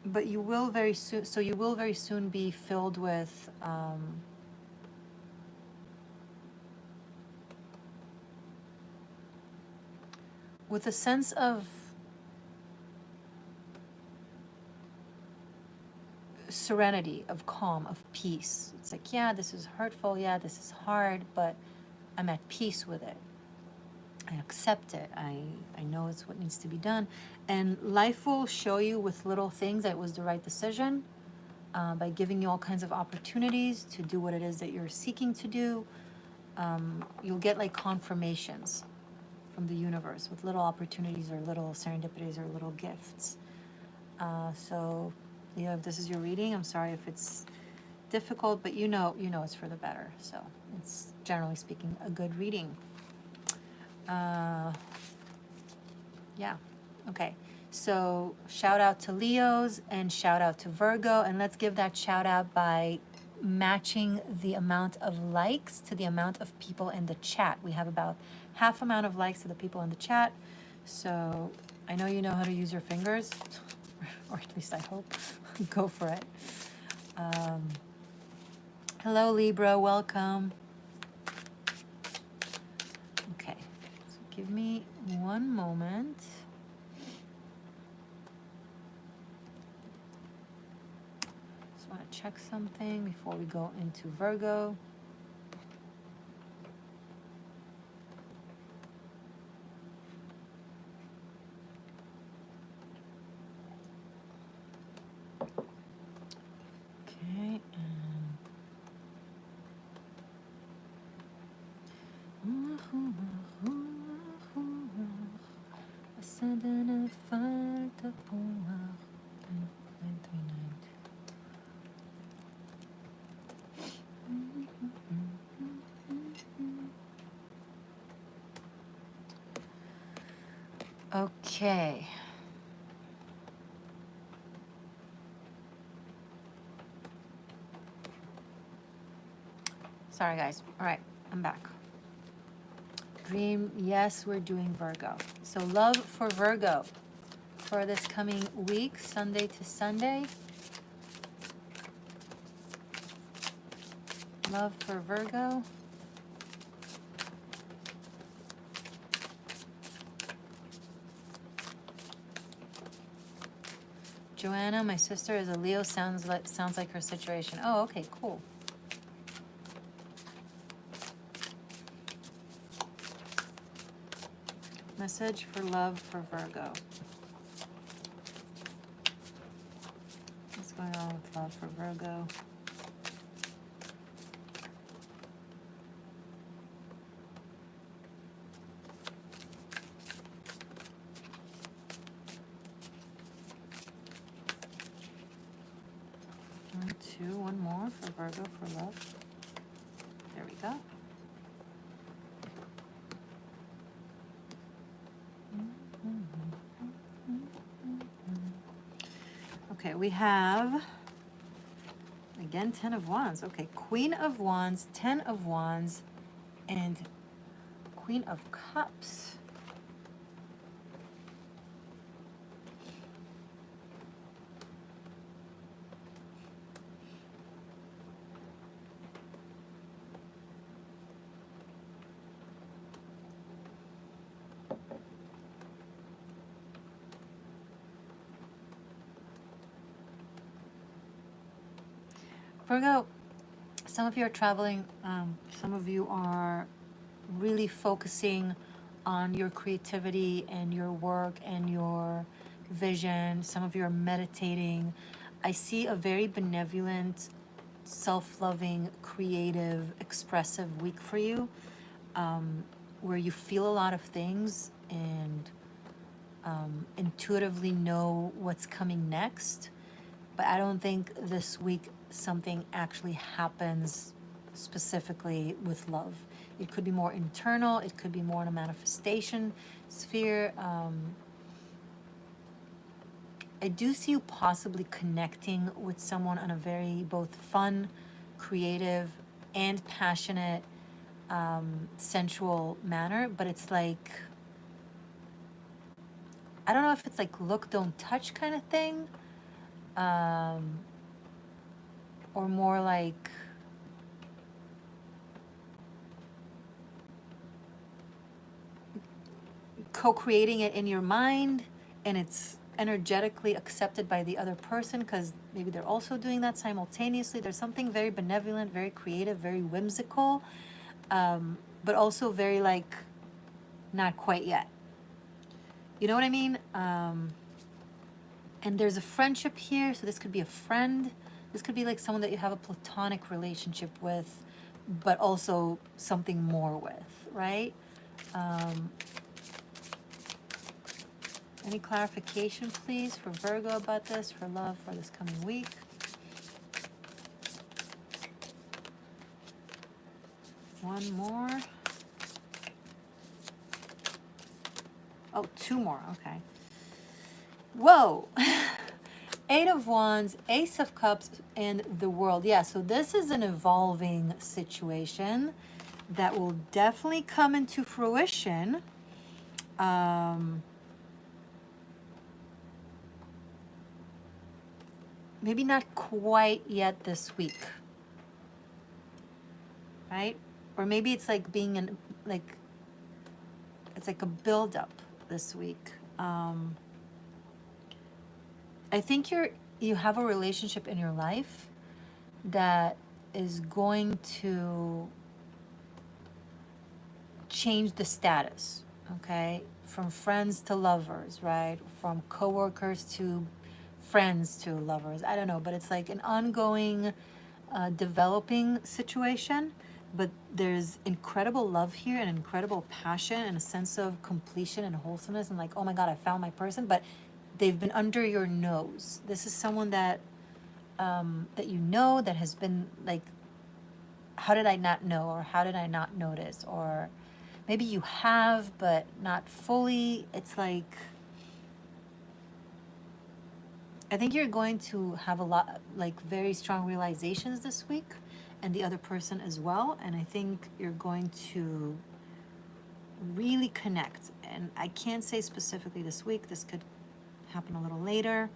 But you will very soon. So you will very soon be filled with a sense of serenity, of calm, of peace. It's like, yeah, this is hurtful, yeah, this is hard, but I'm at peace with it. I accept it. I know it's what needs to be done. And life will show you with little things that it was the right decision, by giving you all kinds of opportunities to do what it is that you're seeking to do. You'll get like confirmations from the universe with little opportunities or little serendipities or little gifts. So, Leo, if this is your reading, I'm sorry if it's difficult, but you know it's for the better. So it's, generally speaking, a good reading. Yeah, okay. So shout out to Leos and shout out to Virgo, and let's give that shout out by matching the amount of likes to the amount of people in the chat. We have about half amount of likes to the people in the chat. So I know you know how to use your fingers, or at least I hope. Go for it. Hello, Libra, welcome. Okay, so give me one moment. Just want to check something before we go into Virgo. Okay, okay. Sorry, guys. All right, I'm back. Dream, yes, we're doing Virgo. So love for Virgo for this coming week, Sunday to Sunday. Love for Virgo. Joanna, my sister is a Leo. Sounds like her situation. Oh, okay, cool. Message for love for Virgo. What's going on with love for Virgo? One more for Virgo for love. There we go. Okay, we have, again, 10 of Wands. Okay, Queen of Wands, 10 of Wands, and Queen of Cups. Virgo, some of you are traveling, some of you are really focusing on your creativity and your work and your vision. Some of you are meditating. I see a very benevolent, self-loving, creative, expressive week for you, where you feel a lot of things and intuitively know what's coming next. But I don't think this week something actually happens specifically with love. It could be more internal, it could be more in a manifestation sphere. I do see you possibly connecting with someone on a very both fun, creative, and passionate, sensual manner, but it's like, I don't know if it's like look, don't touch kind of thing, or more like co-creating it in your mind and it's energetically accepted by the other person because maybe they're also doing that simultaneously. There's something very benevolent, very creative, very whimsical, but also very like not quite yet. You know what I mean? And there's a friendship here, so this could be a friend. This could be like someone that you have a platonic relationship with, but also something more with, right? Any clarification, please, for Virgo about this, for love, for this coming week? One more. Oh, two more, okay. Whoa! Eight of Wands, Ace of Cups, and the World. Yeah, so this is an evolving situation that will definitely come into fruition. Maybe not quite yet this week, right? Or maybe it's like being in, like, it's like a build-up this week. I think you have a relationship in your life that is going to change the status, okay? From friends to lovers, right? From coworkers to friends to lovers. I don't know, but it's like an ongoing, developing situation. But there's incredible love here and incredible passion and a sense of completion and wholesomeness. And like, oh my God, I found my person. But they've been under your nose. This is someone that that you know, that has been like, how did I not know? Or how did I not notice? Or maybe you have, but not fully. It's like, I think you're going to have a lot, like very strong realizations this week, and the other person as well. And I think you're going to really connect. And I can't say specifically this week. This could happen a little later.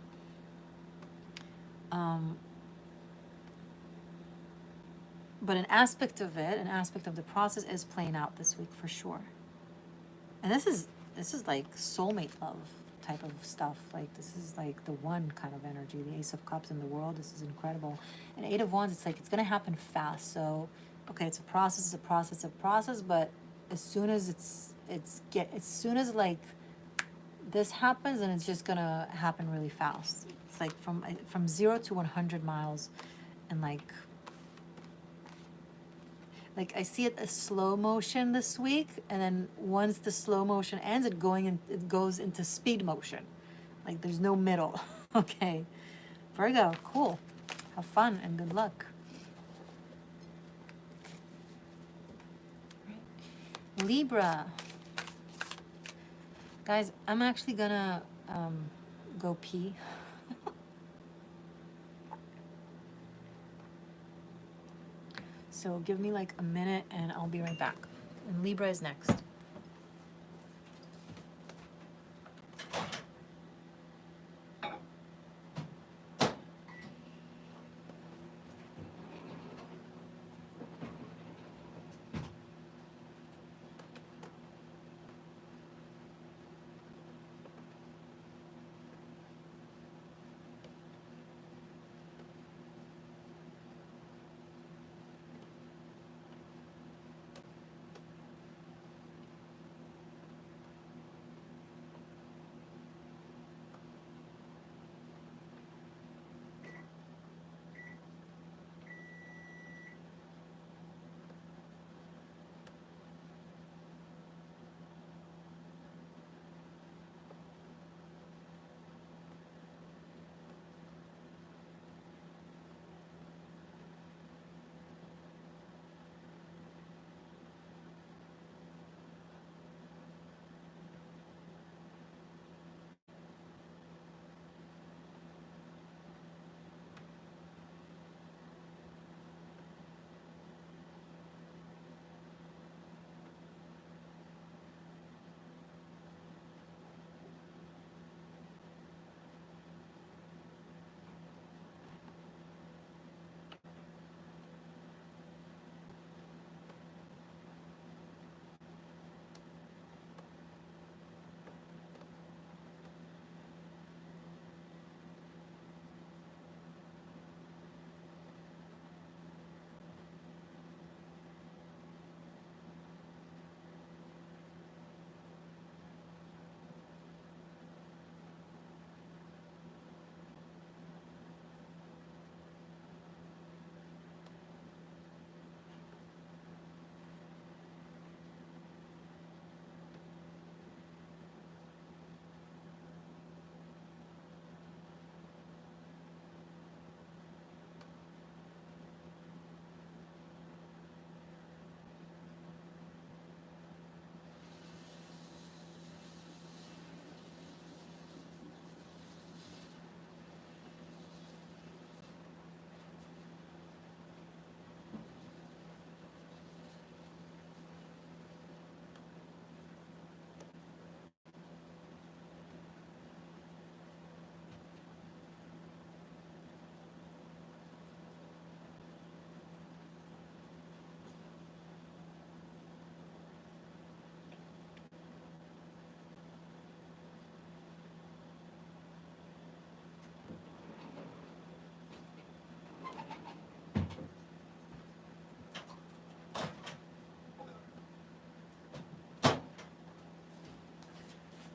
But an aspect of it, an aspect of the process is playing out this week for sure. And this is like soulmate love type of stuff. Like this is like the one kind of energy, the Ace of Cups in the World. This is incredible. And Eight of Wands, it's like, it's going to happen fast. So, okay, it's a process, but as soon as it's as soon as like this happens, and it's just gonna happen really fast. It's like from 0 to 100 miles, and like I see it as slow motion this week, and then once the slow motion ends, it goes into speed motion. Like there's no middle. Okay, Virgo, cool. Have fun and good luck. Libra. Guys, I'm actually gonna go pee. So give me like a minute and I'll be right back. And Libra is next.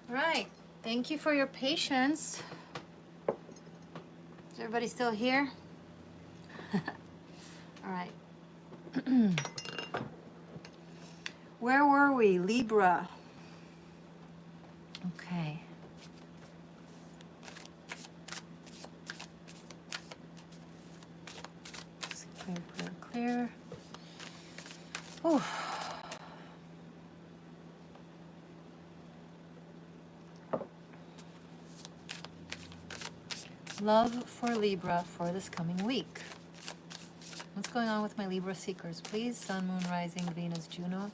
All right. Thank you for your patience. Is everybody still here? All right. Where were we? Libra. Okay. Clear, clear, clear. Ooh. Love for Libra for this coming week. What's going on with my Libra seekers, please? Sun, Moon, Rising, Venus, Juno.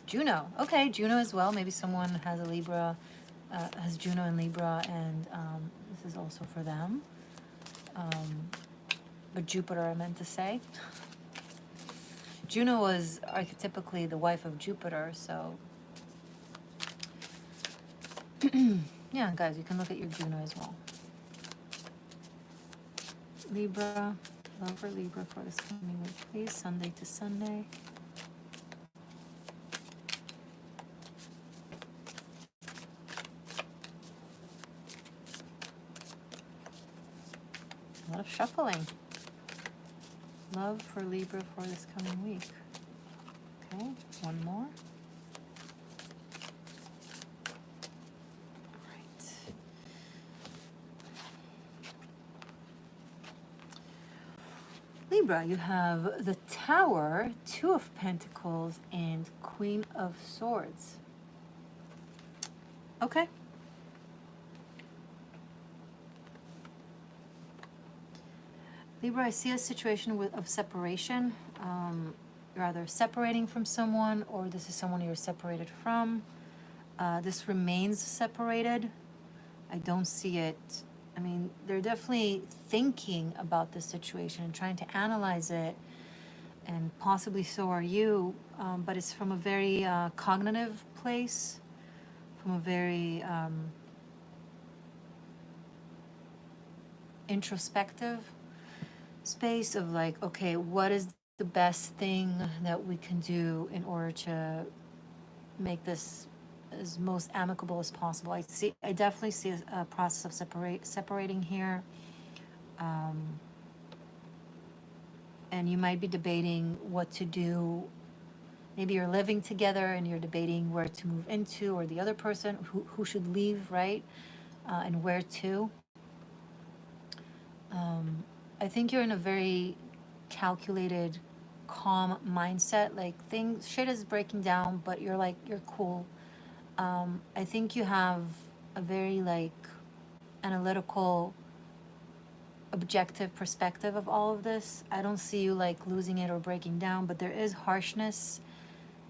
Juno. Okay, Juno as well. Maybe someone has a Libra, has Juno and Libra, and this is also for them. But Jupiter, I meant to say. Juno was archetypically the wife of Jupiter, so... yeah, guys, you can look at your Juno as well. Libra, love for Libra for this coming week, please. Sunday to Sunday. shuffling. Love for Libra for this coming week. Okay, one more. All right. Libra, you have the Tower, Two of Pentacles, and Queen of Swords. Okay. Libra, I see a situation of separation. You're either separating from someone or this is someone you're separated from. This remains separated. I don't see it. I mean, they're definitely thinking about this situation and trying to analyze it, and possibly so are you, but it's from a very cognitive place, from a very introspective space of like, okay, what is the best thing that we can do in order to make this as most amicable as possible. I definitely see a process of separating here, and you might be debating what to do. Maybe you're living together and you're debating where to move into, or the other person who should leave, right, and where to. I think you're in a very calculated, calm mindset. Like shit is breaking down, but you're cool. I think you have a very like analytical, objective perspective of all of this. I don't see you like losing it or breaking down, but there is harshness.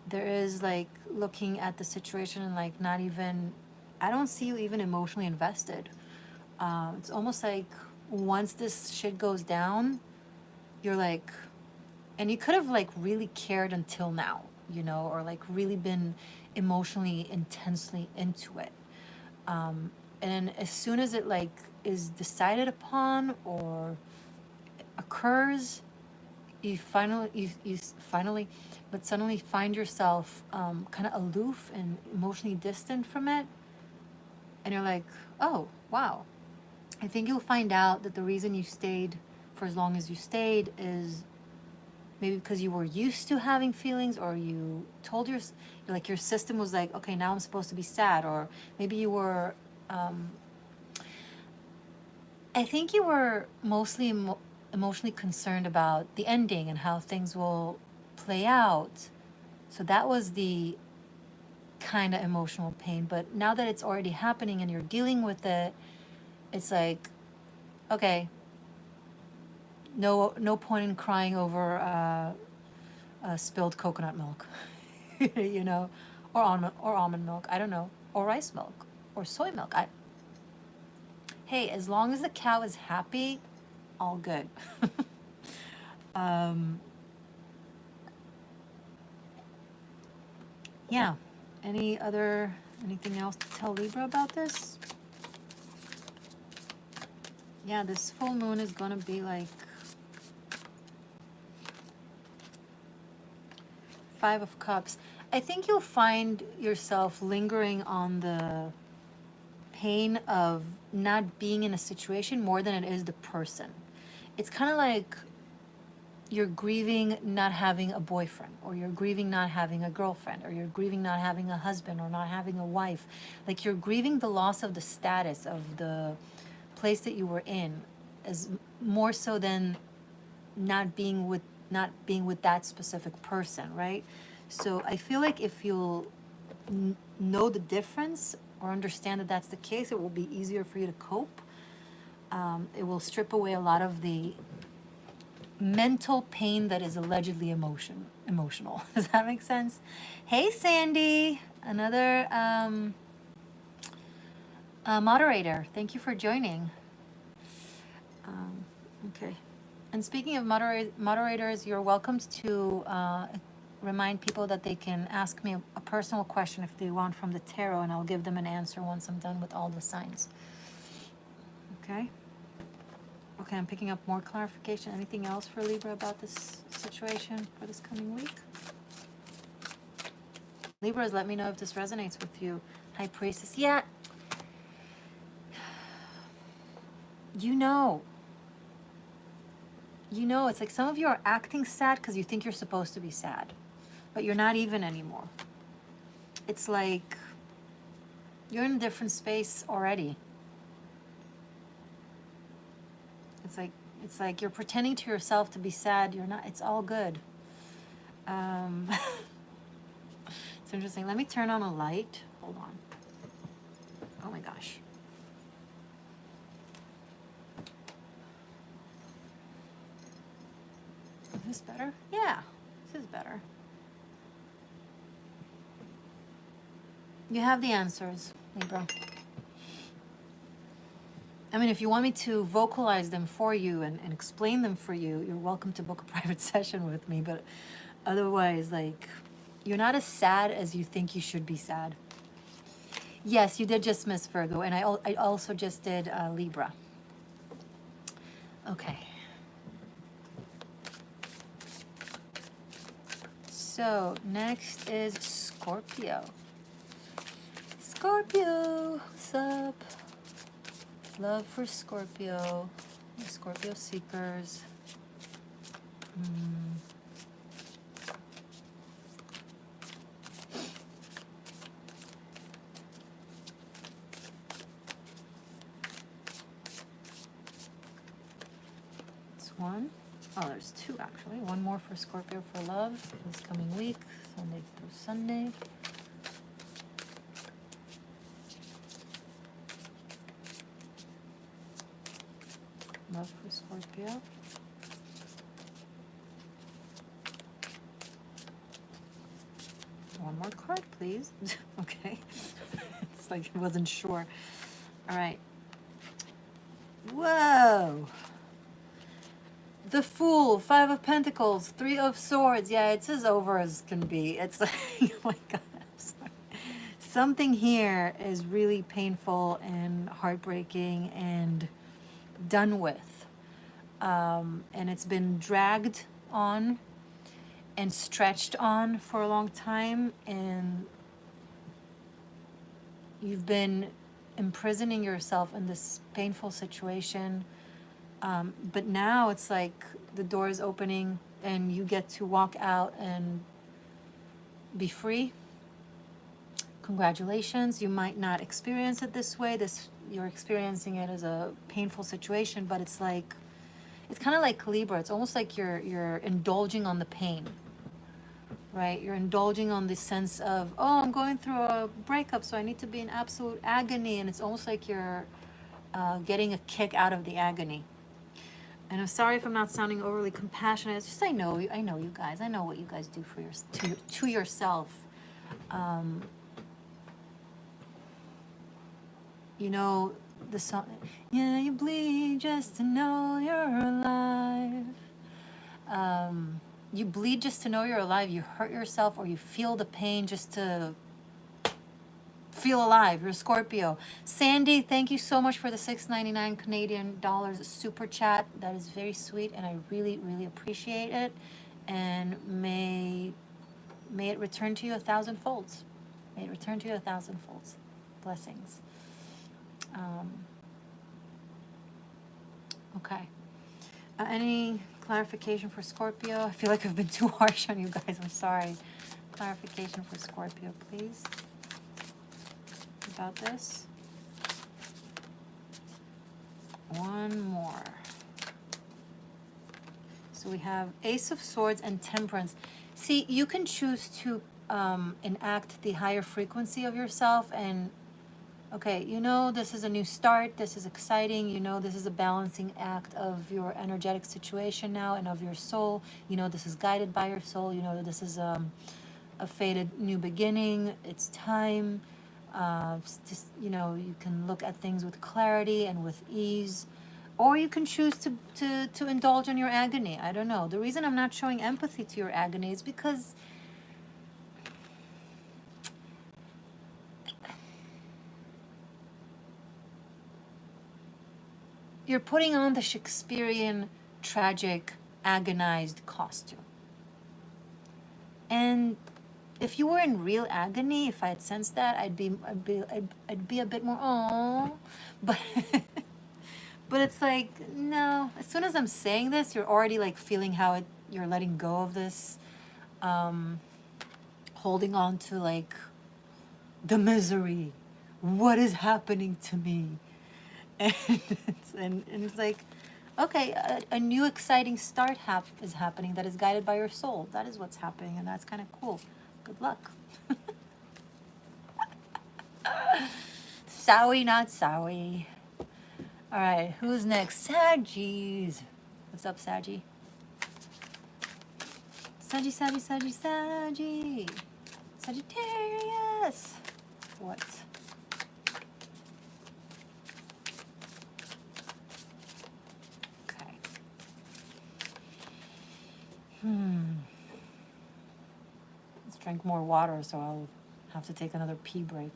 There is like looking at the situation and like not even, I don't see you even emotionally invested. It's almost like once this shit goes down, you're like, and you could have like really cared until now, you know, or like really been emotionally intensely into it. And then as soon as it like is decided upon or occurs, you finally, but suddenly find yourself kind of aloof and emotionally distant from it. And you're like, oh, wow. I think you'll find out that the reason you stayed for as long as you stayed is maybe because you were used to having feelings, or you told your system was like, okay, now I'm supposed to be sad, or maybe you were, I think you were mostly emotionally concerned about the ending and how things will play out. So that was the kind of emotional pain. But now that it's already happening and you're dealing with it, it's like, okay, no point in crying over spilled coconut milk, you know, or almond milk. I don't know, or rice milk, or soy milk. Hey, as long as the cow is happy, all good. Yeah. Anything else to tell Libra about this? Yeah, this full moon is gonna be like 5 of Cups. I think you'll find yourself lingering on the pain of not being in a situation more than it is the person. It's kind of like you're grieving not having a boyfriend, or you're grieving not having a girlfriend, or you're grieving not having a husband, or not having a wife. Like you're grieving the loss of the status of the place that you were in, as more so than not being with that specific person, right? So I feel like if you'll know the difference or understand that that's the case, it will be easier for you to cope. It will strip away a lot of the mental pain that is allegedly emotional. Does that make sense? Hey, Sandy, another moderator. Thank you for joining. Okay. And speaking of moderators, you're welcome to remind people that they can ask me a personal question if they want from the tarot, and I'll give them an answer once I'm done with all the signs. Okay? Okay, I'm picking up more clarification. Anything else for Libra about this situation for this coming week? Libras, let me know if this resonates with you. High Priestess. Yeah. You know. you know, it's like some of you are acting sad because you think you're supposed to be sad, but you're not even anymore. It's like you're in a different space already. It's like you're pretending to yourself to be sad. You're not. It's all good. It's interesting. Let me turn on a light. Hold on. Oh my gosh. Is this better? Yeah, this is better. You have the answers, Libra. I mean, if you want me to vocalize them for you and explain them for you, you're welcome to book a private session with me. But otherwise, like, you're not as sad as you think you should be sad. Yes, you did just miss Virgo, and I also just did Libra. Okay. So next is Scorpio. Scorpio, what's up? Love for Scorpio, the Scorpio seekers. It's one. Oh, there's two actually. One more for Scorpio for love this coming week, Sunday through Sunday. Love for Scorpio. One more card, please. Okay. It's like I wasn't sure. All right. Whoa. The Fool, Five of Pentacles, Three of Swords. Yeah, it's as over as can be. It's like, oh my God. Something here is really painful and heartbreaking and done with. And it's been dragged on and stretched on for a long time, and you've been imprisoning yourself in this painful situation, but now it's like the door is opening and you get to walk out and be free. Congratulations. You might not experience it this way. You're experiencing it as a painful situation, but it's like, it's kind of like Libra. It's almost like you're indulging on the pain, right? You're indulging on this sense of, oh, I'm going through a breakup, so I need to be in absolute agony. And it's almost like you're getting a kick out of the agony. And I'm sorry if I'm not sounding overly compassionate. It's just I know you guys. I know what you guys do for to yourself. You know the song, yeah, you bleed just to know you're alive. You bleed just to know you're alive. You hurt yourself or you feel the pain just to feel alive. You're a Scorpio. Sandy, thank you so much for the $6.99 Canadian dollars super chat. That is very sweet, and I really, really appreciate it. And may it return to you 1,000 folds. May it return to you 1,000 folds. Blessings. Okay. Any clarification for Scorpio? I feel like I've been too harsh on you guys. I'm sorry. Clarification for Scorpio, please. About this. One more. So we have Ace of Swords and Temperance. See, you can choose to enact the higher frequency of yourself and, okay, you know this is a new start, this is exciting, you know this is a balancing act of your energetic situation now and of your soul, you know this is guided by your soul, you know that this is a fated new beginning, it's time, just, you know, you can look at things with clarity and with ease, or you can choose to indulge in your agony. I don't know. The reason I'm not showing empathy to your agony is because you're putting on the Shakespearean tragic, agonized costume. And if you were in real agony, if I had sensed that, I'd be a bit more, oh, but But it's like, no, as soon as I'm saying this, you're already like feeling how you're letting go of this, holding on to like the misery. What is happening to me? And it's like, okay, a new exciting start is happening that is guided by your soul. That is what's happening, and that's kind of cool. Good luck. Sorry, not sorry. All right, who's next? Saggies. What's up, Saggy? Saggy, Saggy, Saggy, Saggy. Sagittarius. What? Okay. Let's drink more water, so I'll have to take another pee break.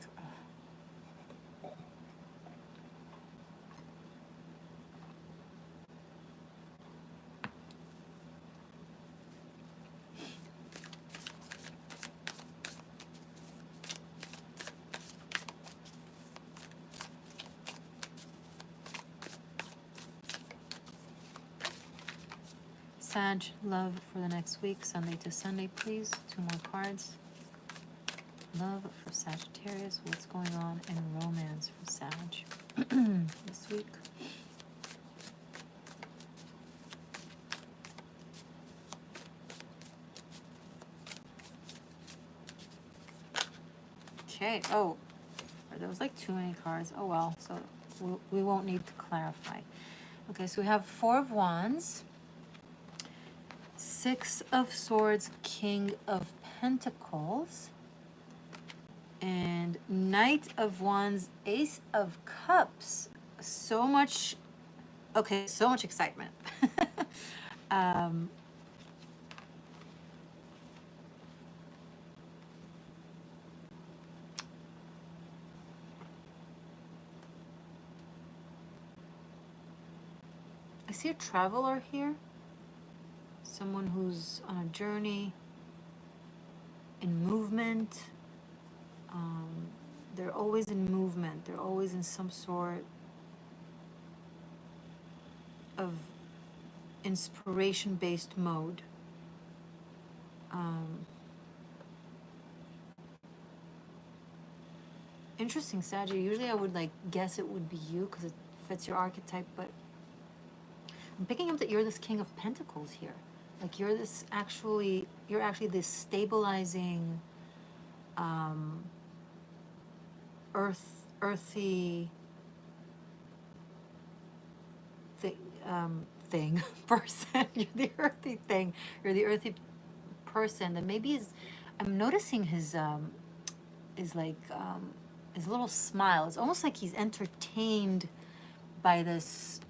Sag, love for the next week, Sunday to Sunday, please. 2 more cards. Love for Sagittarius. What's going on in romance for Sag this week? Okay. Oh, there was like too many cards. Oh well. So we won't need to clarify. Okay. So we have 4 of Wands. 6 of Swords, King of Pentacles, and Knight of Wands, Ace of Cups. So much, okay, so much excitement. I see a traveler here. Someone who's on a journey, in movement. They're always in movement. They're always in some sort of inspiration-based mode. Interesting, Saggy. Usually I would like guess it would be you because it fits your archetype, but I'm picking up that you're this King of Pentacles here. Like you're actually this stabilizing, earthy thing person. You're the earthy thing. You're the earthy person that maybe is. I'm noticing his little smile. It's almost like he's entertained by this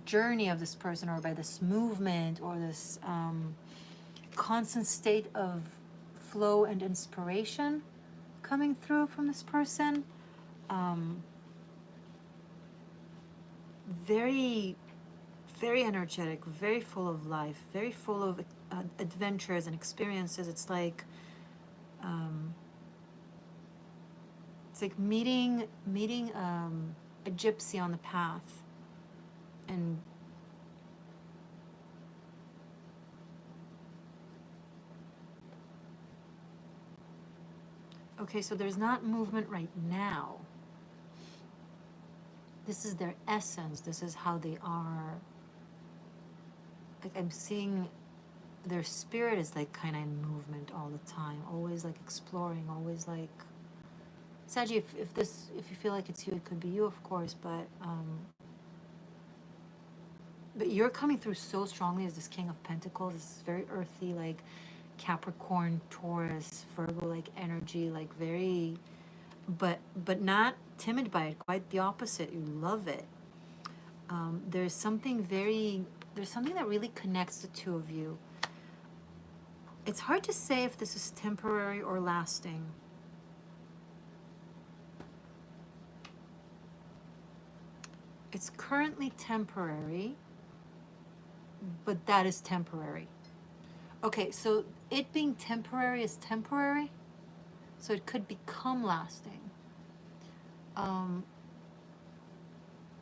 journey of this person, or by this movement, or this constant state of flow and inspiration coming through from this person. Very, very energetic, very full of life, very full of adventures and experiences. It's like meeting a gypsy on the path. And okay, so there's not movement right now. This is their essence. This is how they are. Like I'm seeing their spirit is like kind of in movement all the time, always like exploring, always like. Saji, if you feel like it's you, it could be you, of course, but you're coming through so strongly as this King of Pentacles. This is very earthy, like Capricorn, Taurus, Virgo, like energy, like very, but not timid by it. Quite the opposite. You love it. There's something that really connects the two of you. It's hard to say if this is temporary or lasting. It's currently temporary, but that is temporary. Okay, so it being temporary is temporary, so it could become lasting.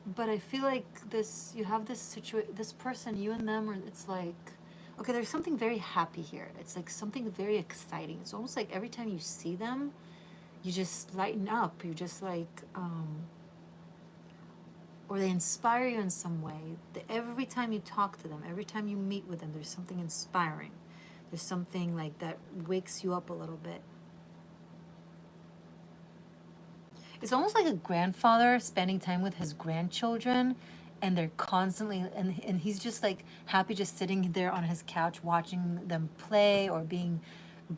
But I feel like this, you have this person, you and them, or it's like, okay, there's something very happy here. It's like something very exciting. It's almost like every time you see them, you just lighten up. You're just like, or they inspire you in some way. Every time you talk to them, every time you meet with them, there's something inspiring. There's something like that wakes you up a little bit. It's almost like a grandfather spending time with his grandchildren, and they're constantly, and he's just like happy just sitting there on his couch watching them play or being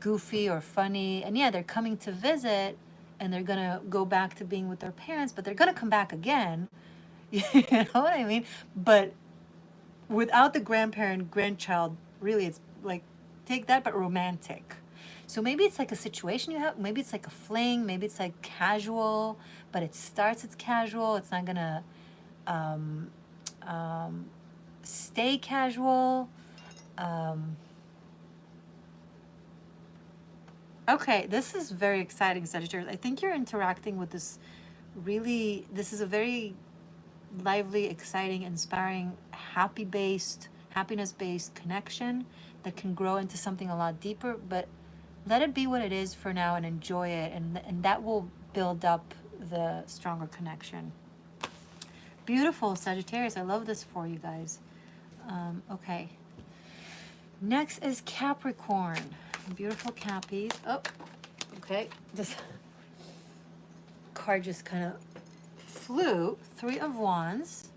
goofy or funny. And yeah, they're coming to visit, and they're gonna go back to being with their parents, but they're gonna come back again. You know what I mean? But without the grandparent grandchild, really, it's like, take that, but romantic. So maybe it's like a situation you have, maybe it's like a fling, maybe it's like casual, but it starts as casual. It's not gonna stay casual. Okay, this is very exciting, Sagittarius. I think you're interacting with this really, this is a very lively, exciting, inspiring, happiness-based connection that can grow into something a lot deeper, but let it be what it is for now and enjoy it, and that will build up the stronger connection. Beautiful, Sagittarius. I love this for you guys. Okay. Next is Capricorn. Beautiful Cappies. Oh, okay. This card just kind of flew. 3 of Wands.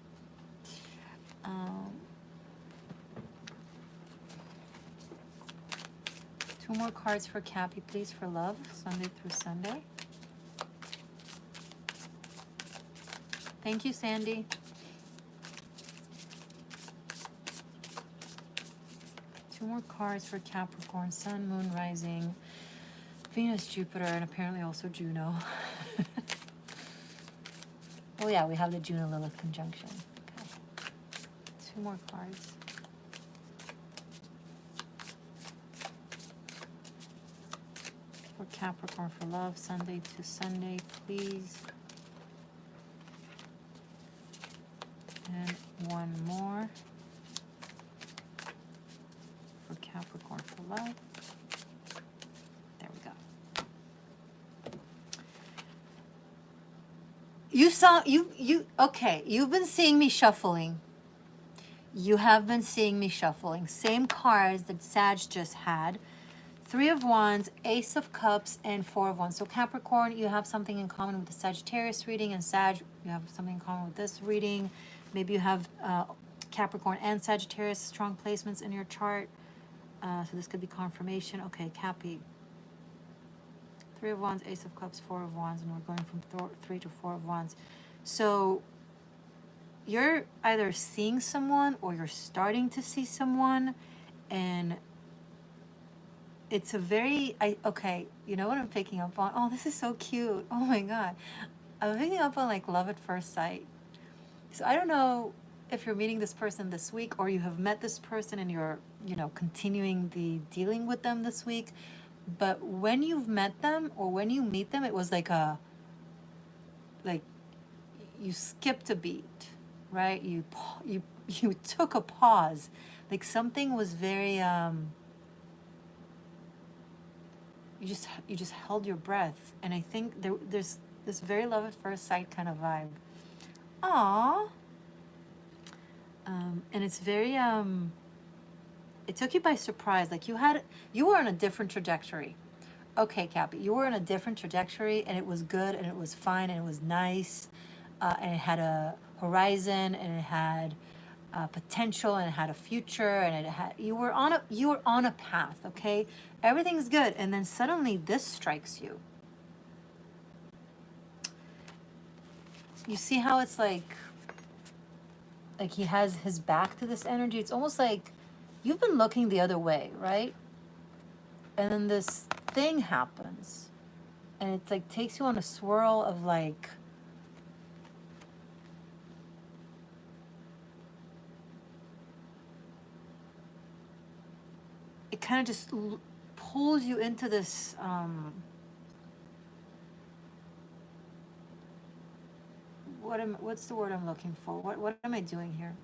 Two more cards for Cappy, please, for love, Sunday through Sunday. Thank you, Sandy. Two more cards for Capricorn, Sun, Moon, Rising, Venus, Jupiter, and apparently also Juno. Oh yeah, we have the Juno-Lilith conjunction. Okay. 2 more cards. For Capricorn for love, Sunday to Sunday, please. And 1 more for Capricorn for love. There we go. Okay, you've been seeing me shuffling. You have been seeing me shuffling. Same cards that Sag just had. 3 of Wands, Ace of Cups, and 4 of Wands. So Capricorn, you have something in common with the Sagittarius reading, and Sag, you have something in common with this reading. Maybe you have Capricorn and Sagittarius strong placements in your chart. So this could be confirmation. Okay, Cappy. 3 of Wands, Ace of Cups, 4 of Wands, and we're going from 3 to 4 of Wands. So you're either seeing someone or you're starting to see someone, and it's a very, okay, you know what I'm picking up on? Oh, this is so cute. Oh my God. I'm picking up on like love at first sight. So I don't know if you're meeting this person this week or you have met this person and you're, continuing the dealing with them this week. But when you've met them or when you meet them, it was like you skipped a beat, right? You took a pause. Like something was very, you just held your breath, and I think there's this very love at first sight kind of vibe. Aww. And it's very it took you by surprise. Like you were on a different trajectory. Okay, Cappy, you were on a different trajectory, and it was good, and it was fine, and it was nice, and it had a horizon, and it had potential, and it had a future, and you were on a path. Okay, everything's good, and then suddenly this strikes you. You see how it's like he has his back to this energy. It's almost like you've been looking the other way, right? And then this thing happens, and it's like takes you on a swirl of like, it kind of just pulls you into this what's the word I'm looking for? What am I doing here?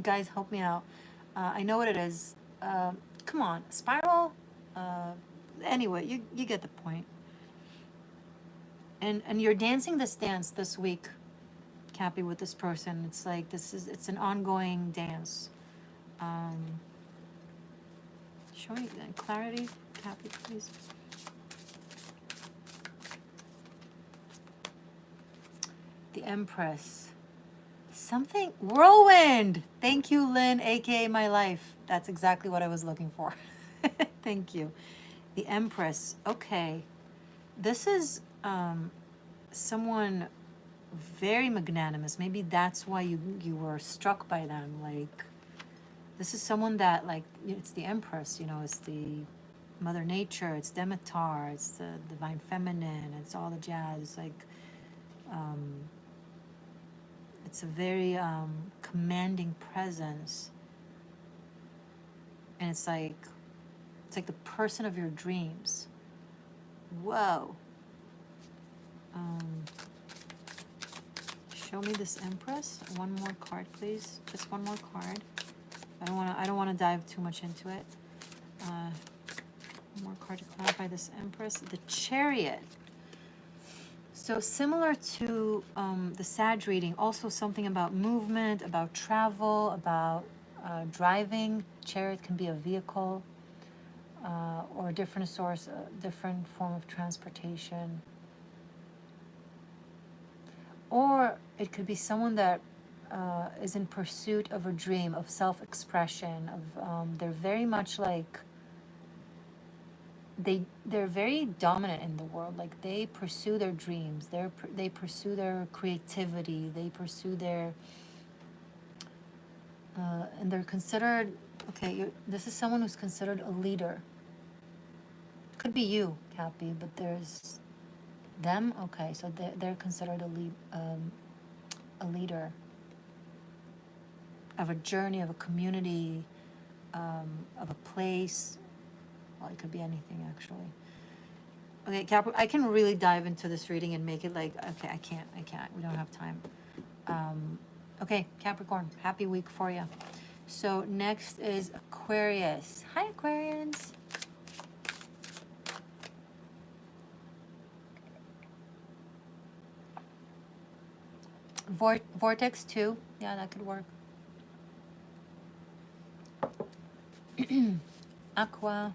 Guys, help me out. I know what it is. Come on, spiral. Uh, anyway, you get the point. And you're dancing this dance this week, Cappy, with this person. It's like it's an ongoing dance. Show me clarity, Cappy, please. The Empress. Something whirlwind. Thank you, Lynn, aka my life. That's exactly what I was looking for. Thank you. The Empress. Okay. This is someone very magnanimous. Maybe that's why you were struck by them. Like, this is someone that, like, it's the Empress, you know, it's the Mother Nature, it's Demeter, it's the Divine Feminine, it's all the jazz. It's like, it's a very commanding presence. And it's like the person of your dreams. Whoa. Show me this Empress. One more card, please. Just one more card. I don't wanna dive too much into it. One more card to clarify this Empress. The Chariot. So similar to the Sag reading, also something about movement, about travel, about driving. Chariot can be a vehicle or a different source, a different form of transportation. Or it could be someone that is in pursuit of a dream, of self-expression, of they're very much like, they're very dominant in the world. Like, they pursue their dreams, they pursue their creativity, they pursue their and they're considered, okay, this is someone who's considered a leader. Could be you, Cappy, but there's them. Okay, so they're considered a leader of a journey, of a community, of a place. Well, it could be anything, actually. Okay, Capricorn, I can really dive into this reading and make it like, okay, I can't. We don't have time. Okay, Capricorn, happy week for you. So next is Aquarius. Hi, Aquarians. Vortex 2. Yeah, that could work. Aqua.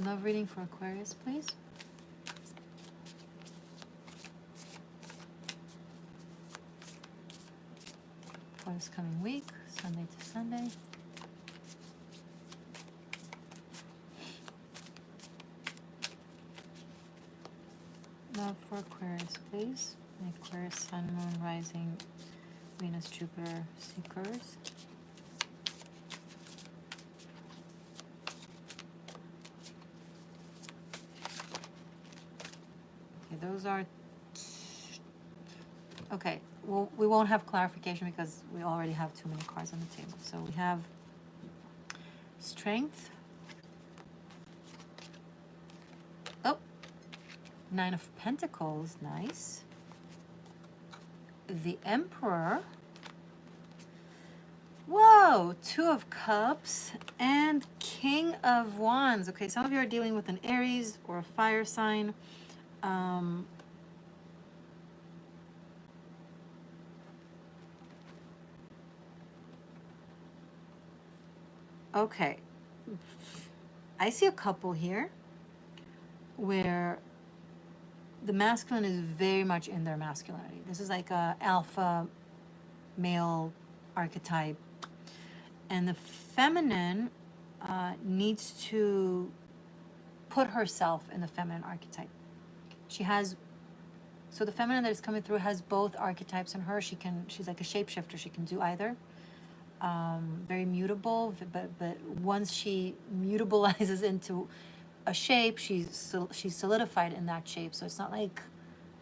Love reading for Aquarius, please. For this coming week, Sunday to Sunday. Love for Aquarius, please. Aquarius, Sun, Moon, Rising, Venus, Jupiter, Seekers. Okay, those are... Okay, well, we won't have clarification because we already have too many cards on the table. So we have Strength. Oh, 9 of Pentacles, nice. The Emperor. Whoa, 2 of Cups and King of Wands. Okay, some of you are dealing with an Aries or a fire sign. Okay, I see a couple here where the masculine is very much in their masculinity. This is like a alpha male archetype. And the feminine needs to put herself in the feminine archetype. She has, so the feminine that is coming through has both archetypes in her. She's like a shapeshifter. She can do either. Very mutable, but once she mutabilizes into a shape, she's solidified in that shape. So it's not like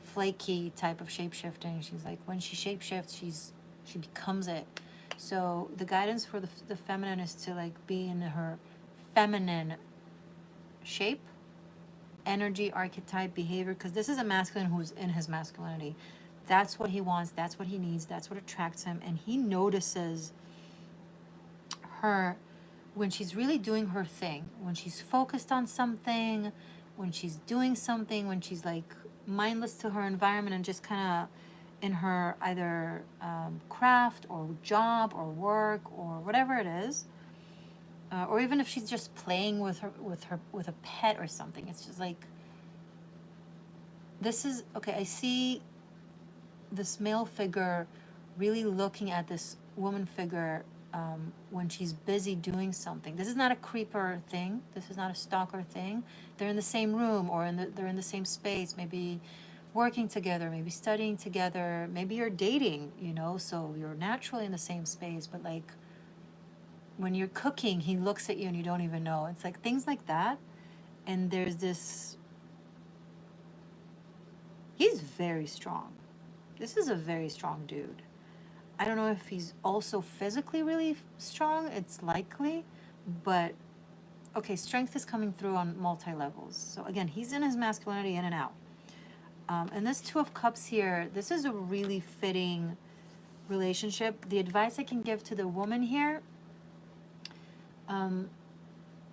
flaky type of shape-shifting. She's like, when she shape-shifts, she becomes it. So the guidance for the feminine is to like be in her feminine shape, energy, archetype, behavior, because this is a masculine who's in his masculinity. That's what he wants, that's what he needs, that's what attracts him, and he notices her when she's really doing her thing, when she's focused on something, when she's doing something, when she's like mindless to her environment and just kind of in her either craft or job or work or whatever it is, or even if she's just playing with a pet or something. It's just like, this is okay. I see this male figure really looking at this woman figure when she's busy doing something. This is not a creeper thing. This is not a stalker thing. They're in the same room, or they're in the same space, maybe working together, maybe studying together, maybe you're dating, you know, so you're naturally in the same space, but like when you're cooking, he looks at you and you don't even know. It's like things like that. And there's this, he's very strong. This is a very strong dude. I don't know if he's also physically really strong. It's likely, but okay, strength is coming through on multi-levels. So again, he's in his masculinity in and out. And this Two of Cups here, this is a really fitting relationship. The advice I can give to the woman here,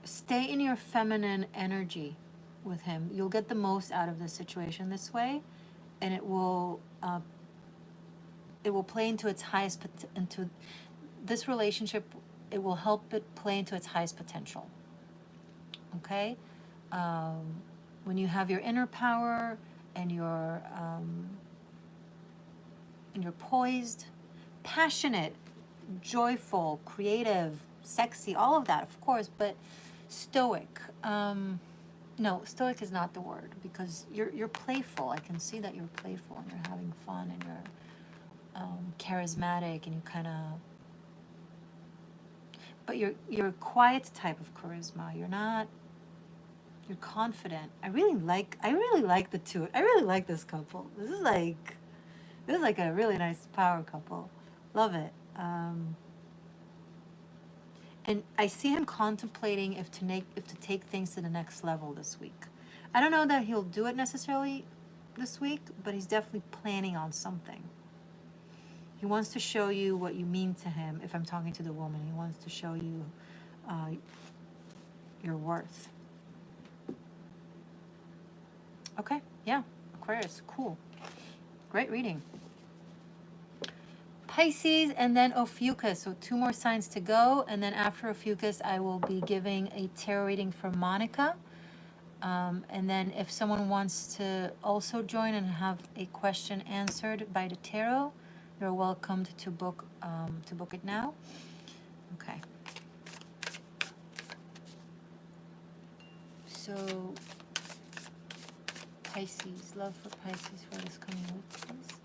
stay in your feminine energy with him. You'll get the most out of this situation this way, and it will play into its highest into this relationship. It will help it play into its highest potential. Okay, when you have your inner power and you're poised, passionate, joyful, creative, sexy, all of that, of course, but stoic. No, stoic is not the word, because you're playful. I can see that you're playful and you're having fun and you're charismatic and you kind of, but you're a quiet type of charisma. You're confident. I really like the two. I really like this couple. This is like a really nice power couple. Love it. And I see him contemplating if to take things to the next level this week. I don't know that he'll do it necessarily this week, but he's definitely planning on something. He wants to show you what you mean to him. If I'm talking to the woman, he wants to show you your worth. Okay, yeah, Aquarius, cool. Great reading. Pisces and then Ophiuchus, so 2 more signs to go, and then after Ophiuchus I will be giving a tarot reading for Monica, and then if someone wants to also join and have a question answered by the tarot, you're welcomed to book it now. Okay. So Pisces, love for Pisces for this coming week, please.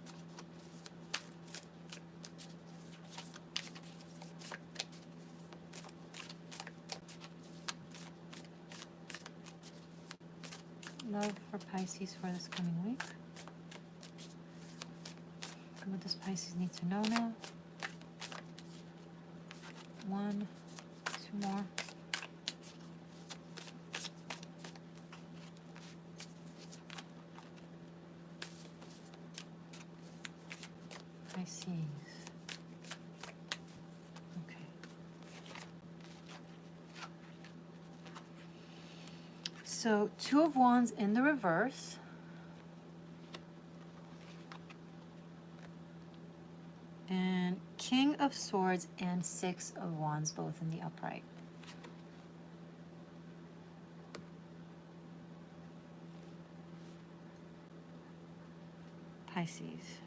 Love for Pisces for this coming week. What does Pisces need to know now? 1, 2 more. Pisces. Okay. So 2 of Wands in the reverse. And King of Swords and 6 of Wands both in the upright. Pisces.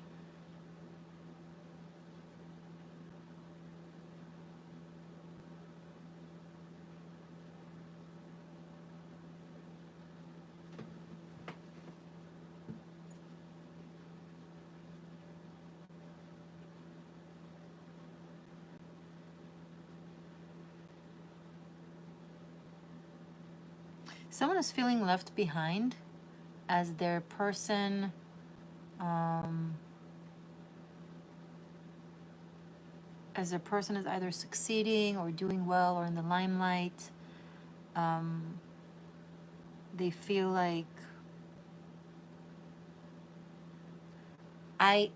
Someone is feeling left behind as their person is either succeeding or doing well or in the limelight. They feel like I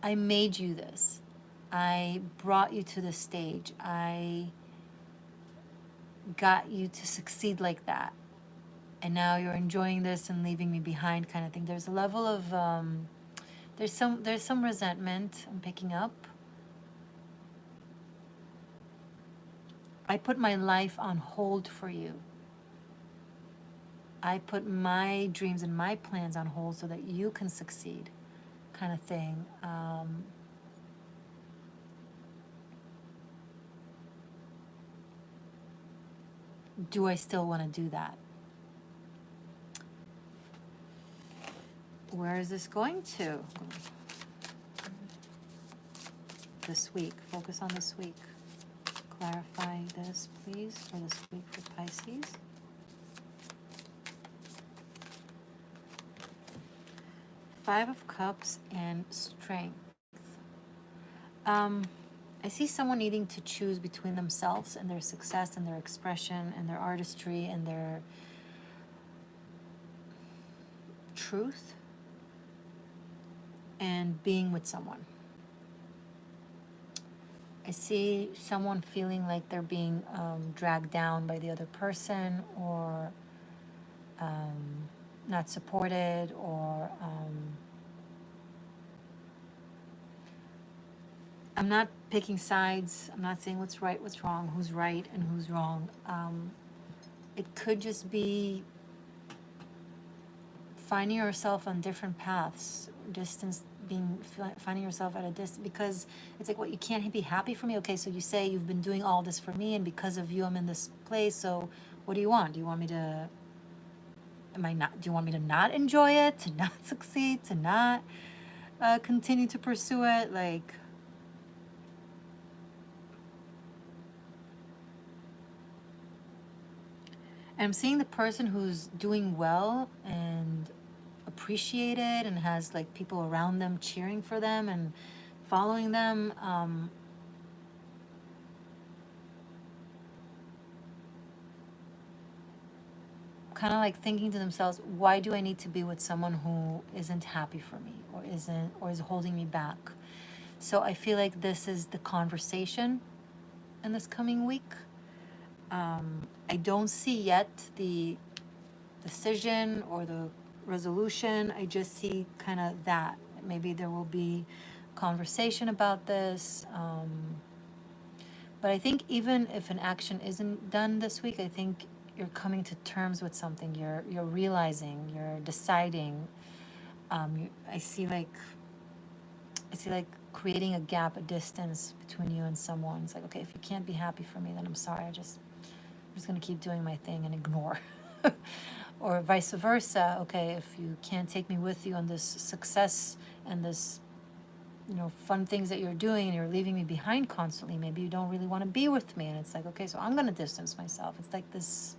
made you this. I brought you to this stage. I got you to succeed like that. And now you're enjoying this and leaving me behind, kind of thing. There's a level of there's some resentment I'm picking up. I put my life on hold for you. I put my dreams and my plans on hold so that you can succeed, kind of thing. Do I still want to do that? Where is this going to? This week. Focus on this week. Clarify this, please, for this week for Pisces. Five of Cups and Strength. I see someone needing to choose between themselves and their success and their expression and their artistry and their truth and being with someone. I see someone feeling like they're being dragged down by the other person, or not supported, or I'm not picking sides. I'm not saying what's right, what's wrong, who's right and who's wrong. It could just be finding yourself on different paths, finding yourself at a distance, because it's like, what, you can't be happy for me? Okay, so you say you've been doing all this for me, and because of you I'm in this place, so what do you want? Do you want me to, do you want me to not enjoy it, to not succeed, to not continue to pursue it? Like, and I'm seeing the person who's doing well and appreciated and has like people around them cheering for them and following them. Kind of like thinking to themselves, why do I need to be with someone who isn't happy for me, or is holding me back? So I feel like this is the conversation in this coming week. I don't see yet the decision or the resolution. I just see kind of that. Maybe there will be conversation about this. But I think even if an action isn't done this week, I think you're coming to terms with something. You're realizing, you're deciding. I see like creating a gap, a distance between you and someone. It's like, okay, if you can't be happy for me, then I'm sorry. I'm just gonna keep doing my thing and ignore. Or vice versa. Okay, if you can't take me with you on this success and this, fun things that you're doing, and you're leaving me behind constantly, maybe you don't really want to be with me. And it's like, okay, so I'm gonna distance myself. It's like this.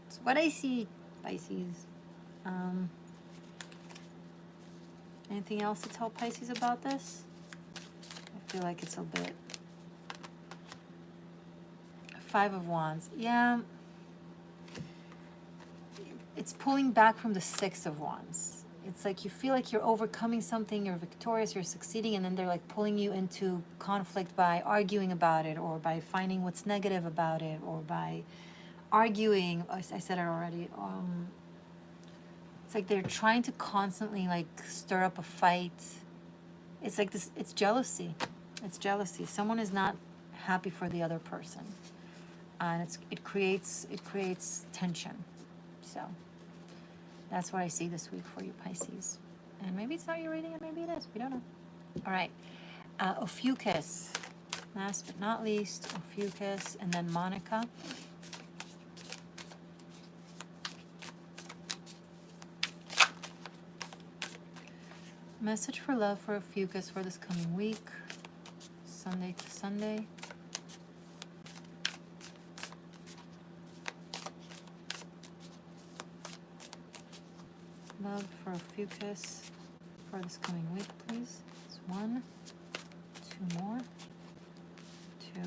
It's what I see, Pisces. Anything else to tell Pisces about this? I feel like it's a bit. Five of Wands. Yeah. It's pulling back from the Six of Wands. It's like you feel like you're overcoming something, you're victorious, you're succeeding, and then they're like pulling you into conflict by arguing about it, or by finding what's negative about it, or by arguing. I said it already. It's like they're trying to constantly like stir up a fight. It's like this. It's jealousy. It's jealousy. Someone is not happy for the other person, and it creates tension. So that's what I see this week for you, Pisces. And maybe it's not your reading, and maybe it is. We don't know. All right. Ophiuchus. Last but not least, Ophiuchus, and then Monica. Message for love for Ophiuchus for this coming week, Sunday to Sunday. Love for Ophiuchus for this coming week, please. It's 1, 2 more, 2,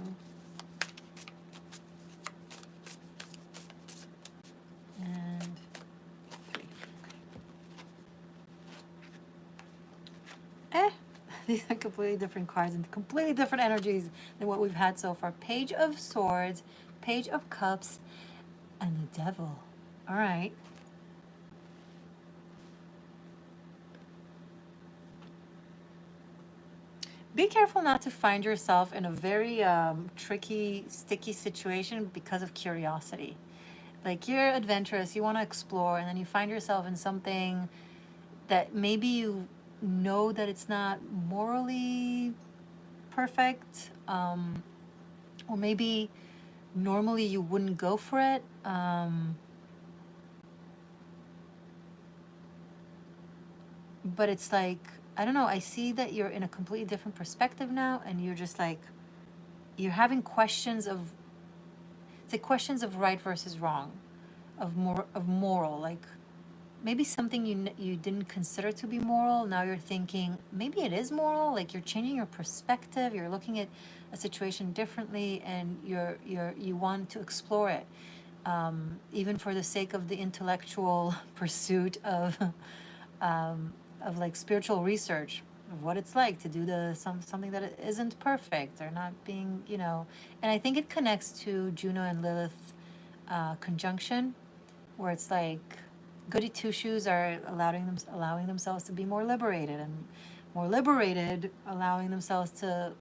and 3. These are completely different cards and completely different energies than what we've had so far. Page of Swords, Page of Cups, and the Devil. All right. Be careful not to find yourself in a very tricky, sticky situation because of curiosity. Like, you're adventurous, you want to explore, and then you find yourself in something that maybe you know that it's not morally perfect, or maybe normally you wouldn't go for it. But it's like, I don't know, I see that you're in a completely different perspective now, and you're just like, you're having questions of, it's like questions of right versus wrong, of moral, like maybe something you didn't consider to be moral, now you're thinking maybe it is moral, like you're changing your perspective, you're looking at a situation differently, and you want to explore it, even for the sake of the intellectual pursuit of like spiritual research of what it's like to do something that isn't perfect or not being, and I think it connects to Juno and Lilith conjunction, where it's like goody two shoes are allowing themselves to be more liberated, and more liberated allowing themselves to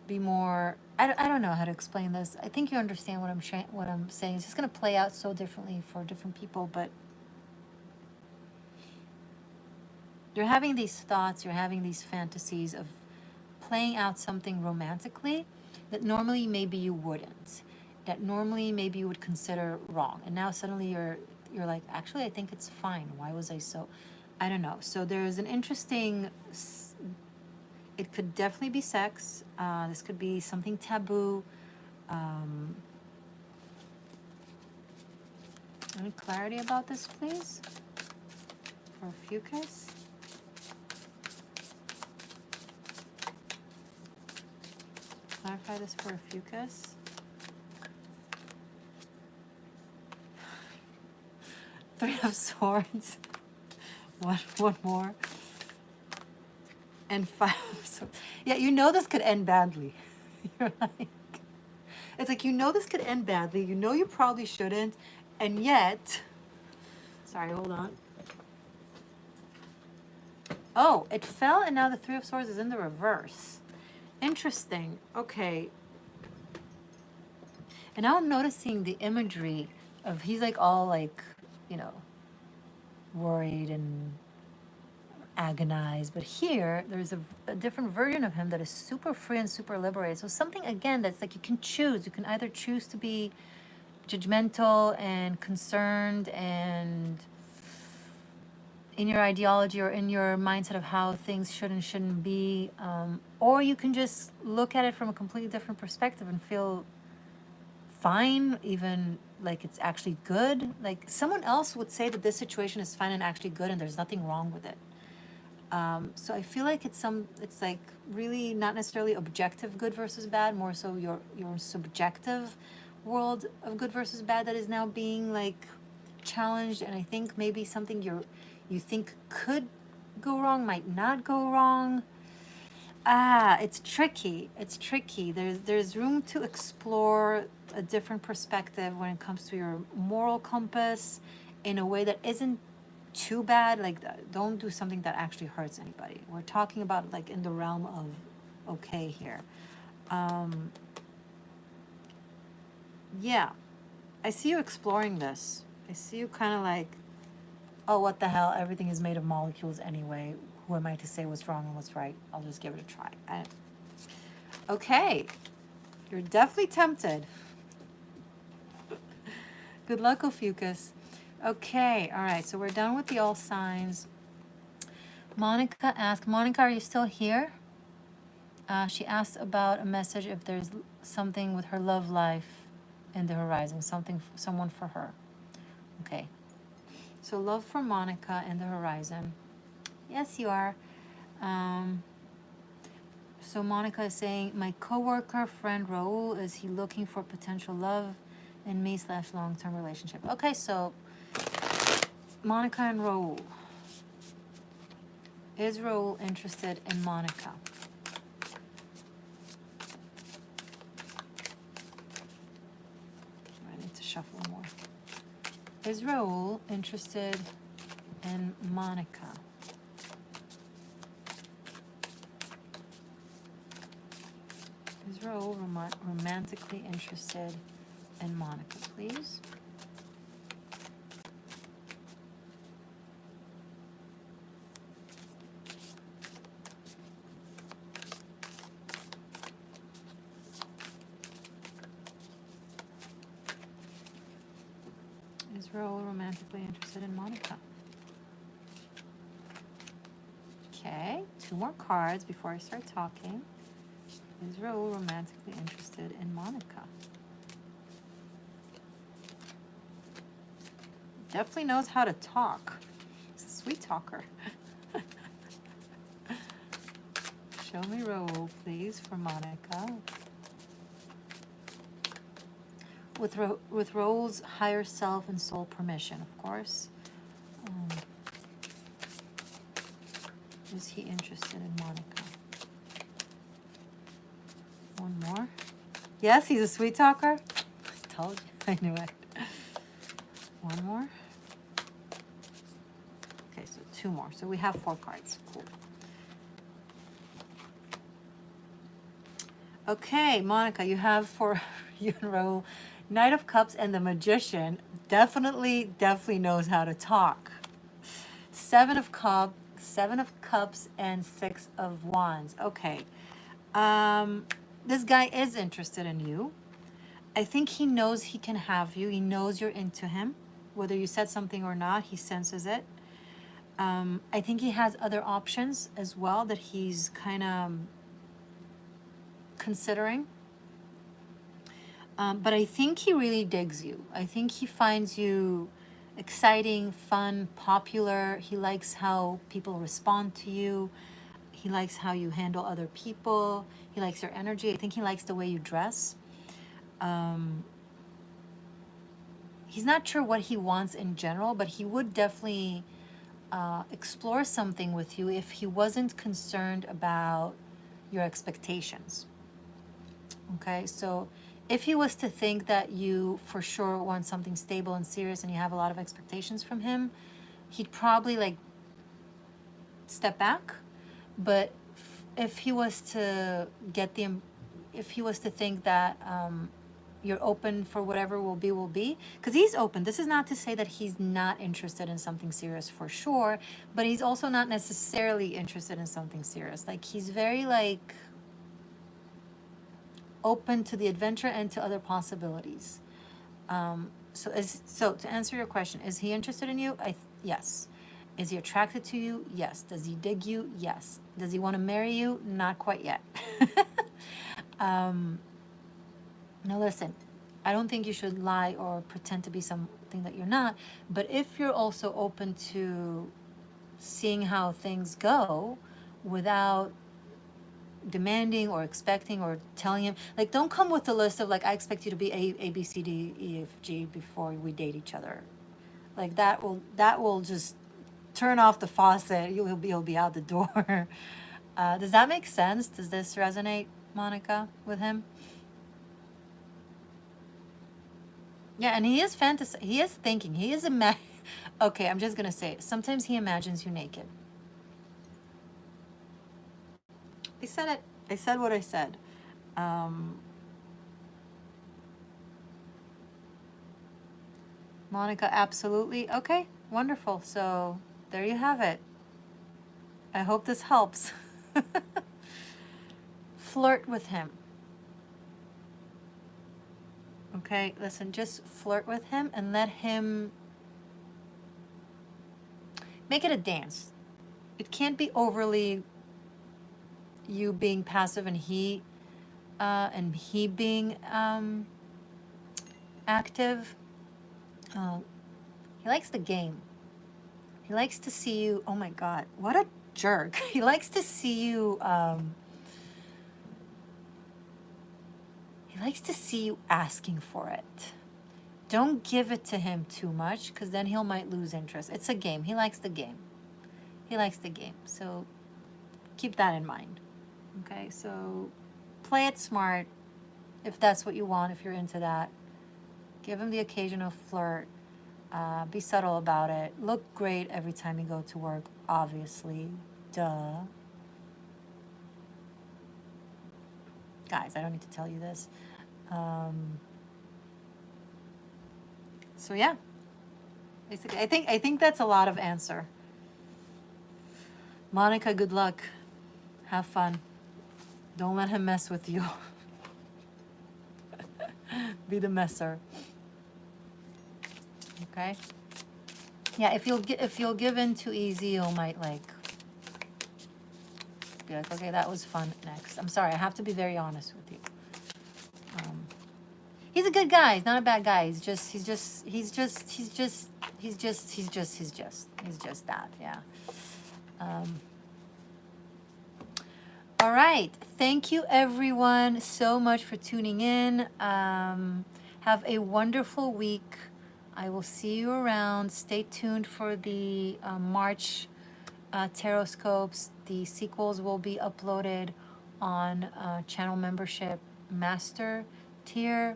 be more, I don't know how to explain this. I think you understand what I'm saying. It's just going to play out so differently for different people, but you're having these thoughts, you're having these fantasies of playing out something romantically that normally maybe you wouldn't, that normally maybe you would consider wrong, and now suddenly you're like, actually I think it's fine, why was I so, I don't know. So there's an interesting, it could definitely be sex, this could be something taboo. Any clarity about this, please, for Fucus? Clarify this for Fucus. Three of Swords. One more. And 5 of Swords. Yeah, this could end badly. You're like, it's like, this could end badly. You probably shouldn't. And yet, sorry, hold on. Oh, it fell, and now the 3 of Swords is in the reverse. Interesting. Okay. And now I'm noticing the imagery of, he's like all like, worried and agonized. But here, there's a different version of him that is super free and super liberated. So something, again, that's like you can choose. You can either choose to be judgmental and concerned and in your ideology or in your mindset of how things should and shouldn't be, or you can just look at it from a completely different perspective and feel fine, even like it's actually good. Like someone else would say that this situation is fine and actually good and there's nothing wrong with it. So I feel like it's like really not necessarily objective good versus bad, more so your subjective world of good versus bad that is now being like challenged. And I think maybe something you think could go wrong might not go wrong. It's tricky. It's tricky. There's room to explore a different perspective when it comes to your moral compass in a way that isn't too bad. Like, don't do something that actually hurts anybody. We're talking about like in the realm of okay here. Yeah, I see you exploring this. I see you kind of like, oh, what the hell? Everything is made of molecules anyway. Who am I to say what's wrong and what's right? I'll just give it a try. Okay. You're definitely tempted. Good luck, Ophiuchus. Okay. All right. So we're done with the all signs. Monica asked, Monica, are you still here? She asked about a message if there's something with her love life in the horizon, someone for her. Okay. So love for Monica in the horizon. Yes, you are. So Monica is saying, my coworker friend Raul, is he looking for potential love in me / long-term relationship? Okay, so Monica and Raul. Is Raul interested in Monica? I need to shuffle more. Is Raul interested in Monica? Is Raul romantically interested in Monica, please? Is Raul romantically interested in Monica? Okay, 2 more cards before I start talking. Is Raul romantically interested in Monica? Definitely knows how to talk. He's a sweet talker. Show me Raul, please, for Monica. With Raul's higher self and soul permission, of course. Is he interested in Monica? One more. Yes, he's a sweet talker. I told you. I knew it. One more. Okay, so 2 more. So we have 4 cards. Cool. Okay, Monica, you have for you and Raul, Knight of Cups and the Magician. Definitely knows how to talk. 7 of Cups and 6 of Wands. Okay. This guy is interested in you. I think he knows he can have you. He knows you're into him. Whether you said something or not, he senses it. I think he has other options as well that he's kind of considering. But I think he really digs you. I think he finds you exciting, fun, popular. He likes how people respond to you. He likes how you handle other people. He likes your energy. I think he likes the way you dress. He's not sure what he wants in general, but he would definitely explore something with you if he wasn't concerned about your expectations. Okay, so if he was to think that you for sure want something stable and serious and you have a lot of expectations from him, he'd probably like step back. But if he was to if he was to think that you're open for whatever will be, because he's open. This is not to say that he's not interested in something serious for sure, but he's also not necessarily interested in something serious. Like he's very like open to the adventure and to other possibilities. So to answer your question, is he interested in you? Yes. Is he attracted to you? Yes. Does he dig you? Yes. Does he want to marry you? Not quite yet. Now listen, I don't think you should lie or pretend to be something that you're not, but if you're also open to seeing how things go without demanding or expecting or telling him, like don't come with a list of like, I expect you to be A, B, C, D, E, F, G before we date each other. Like that will just turn off the faucet. You'll be out the door. Does that make sense? Does this resonate, Monica, with him? Yeah, and he is he is thinking, he is okay, I'm just gonna say it. Sometimes he imagines you naked. I said it. I said what I said. Monica, absolutely. Okay, wonderful. So there you have it. I hope this helps. Flirt with him. Okay, listen, just flirt with him and let him make it a dance. It can't be overly you being passive and he being active. He likes the game. He likes to see you. Oh my God, what a jerk. He likes to see you He likes to see you asking for it. Don't give it to him too much, because then he might lose interest. It's a game. He likes the game. He likes the game. So keep that in mind. Okay, so play it smart if that's what you want, if you're into that. Give him the occasional flirt. Be subtle about it. Look great every time you go to work, obviously. Duh. Guys, I don't need to tell you this. So yeah, basically, I think that's a lot of answer. Monica, good luck. Have fun. Don't let him mess with you. Be the messer. Okay. Yeah, if you'll give in too easy, you might like be like, okay, that was fun. Next. I'm sorry, I have to be very honest with you. He's a good guy. He's not a bad guy. He's just that. Yeah. All right. Thank you, everyone, so much for tuning in. Have a wonderful week. I will see you around. Stay tuned for the March tarot scopes. The sequels will be uploaded on channel membership master tier.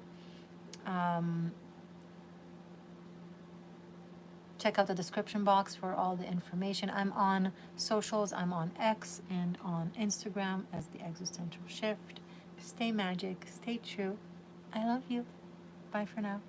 Check out the description box for all the information. I'm on socials. I'm on X and on Instagram as the Existential Shift. Stay magic. Stay true. I love you. Bye for now.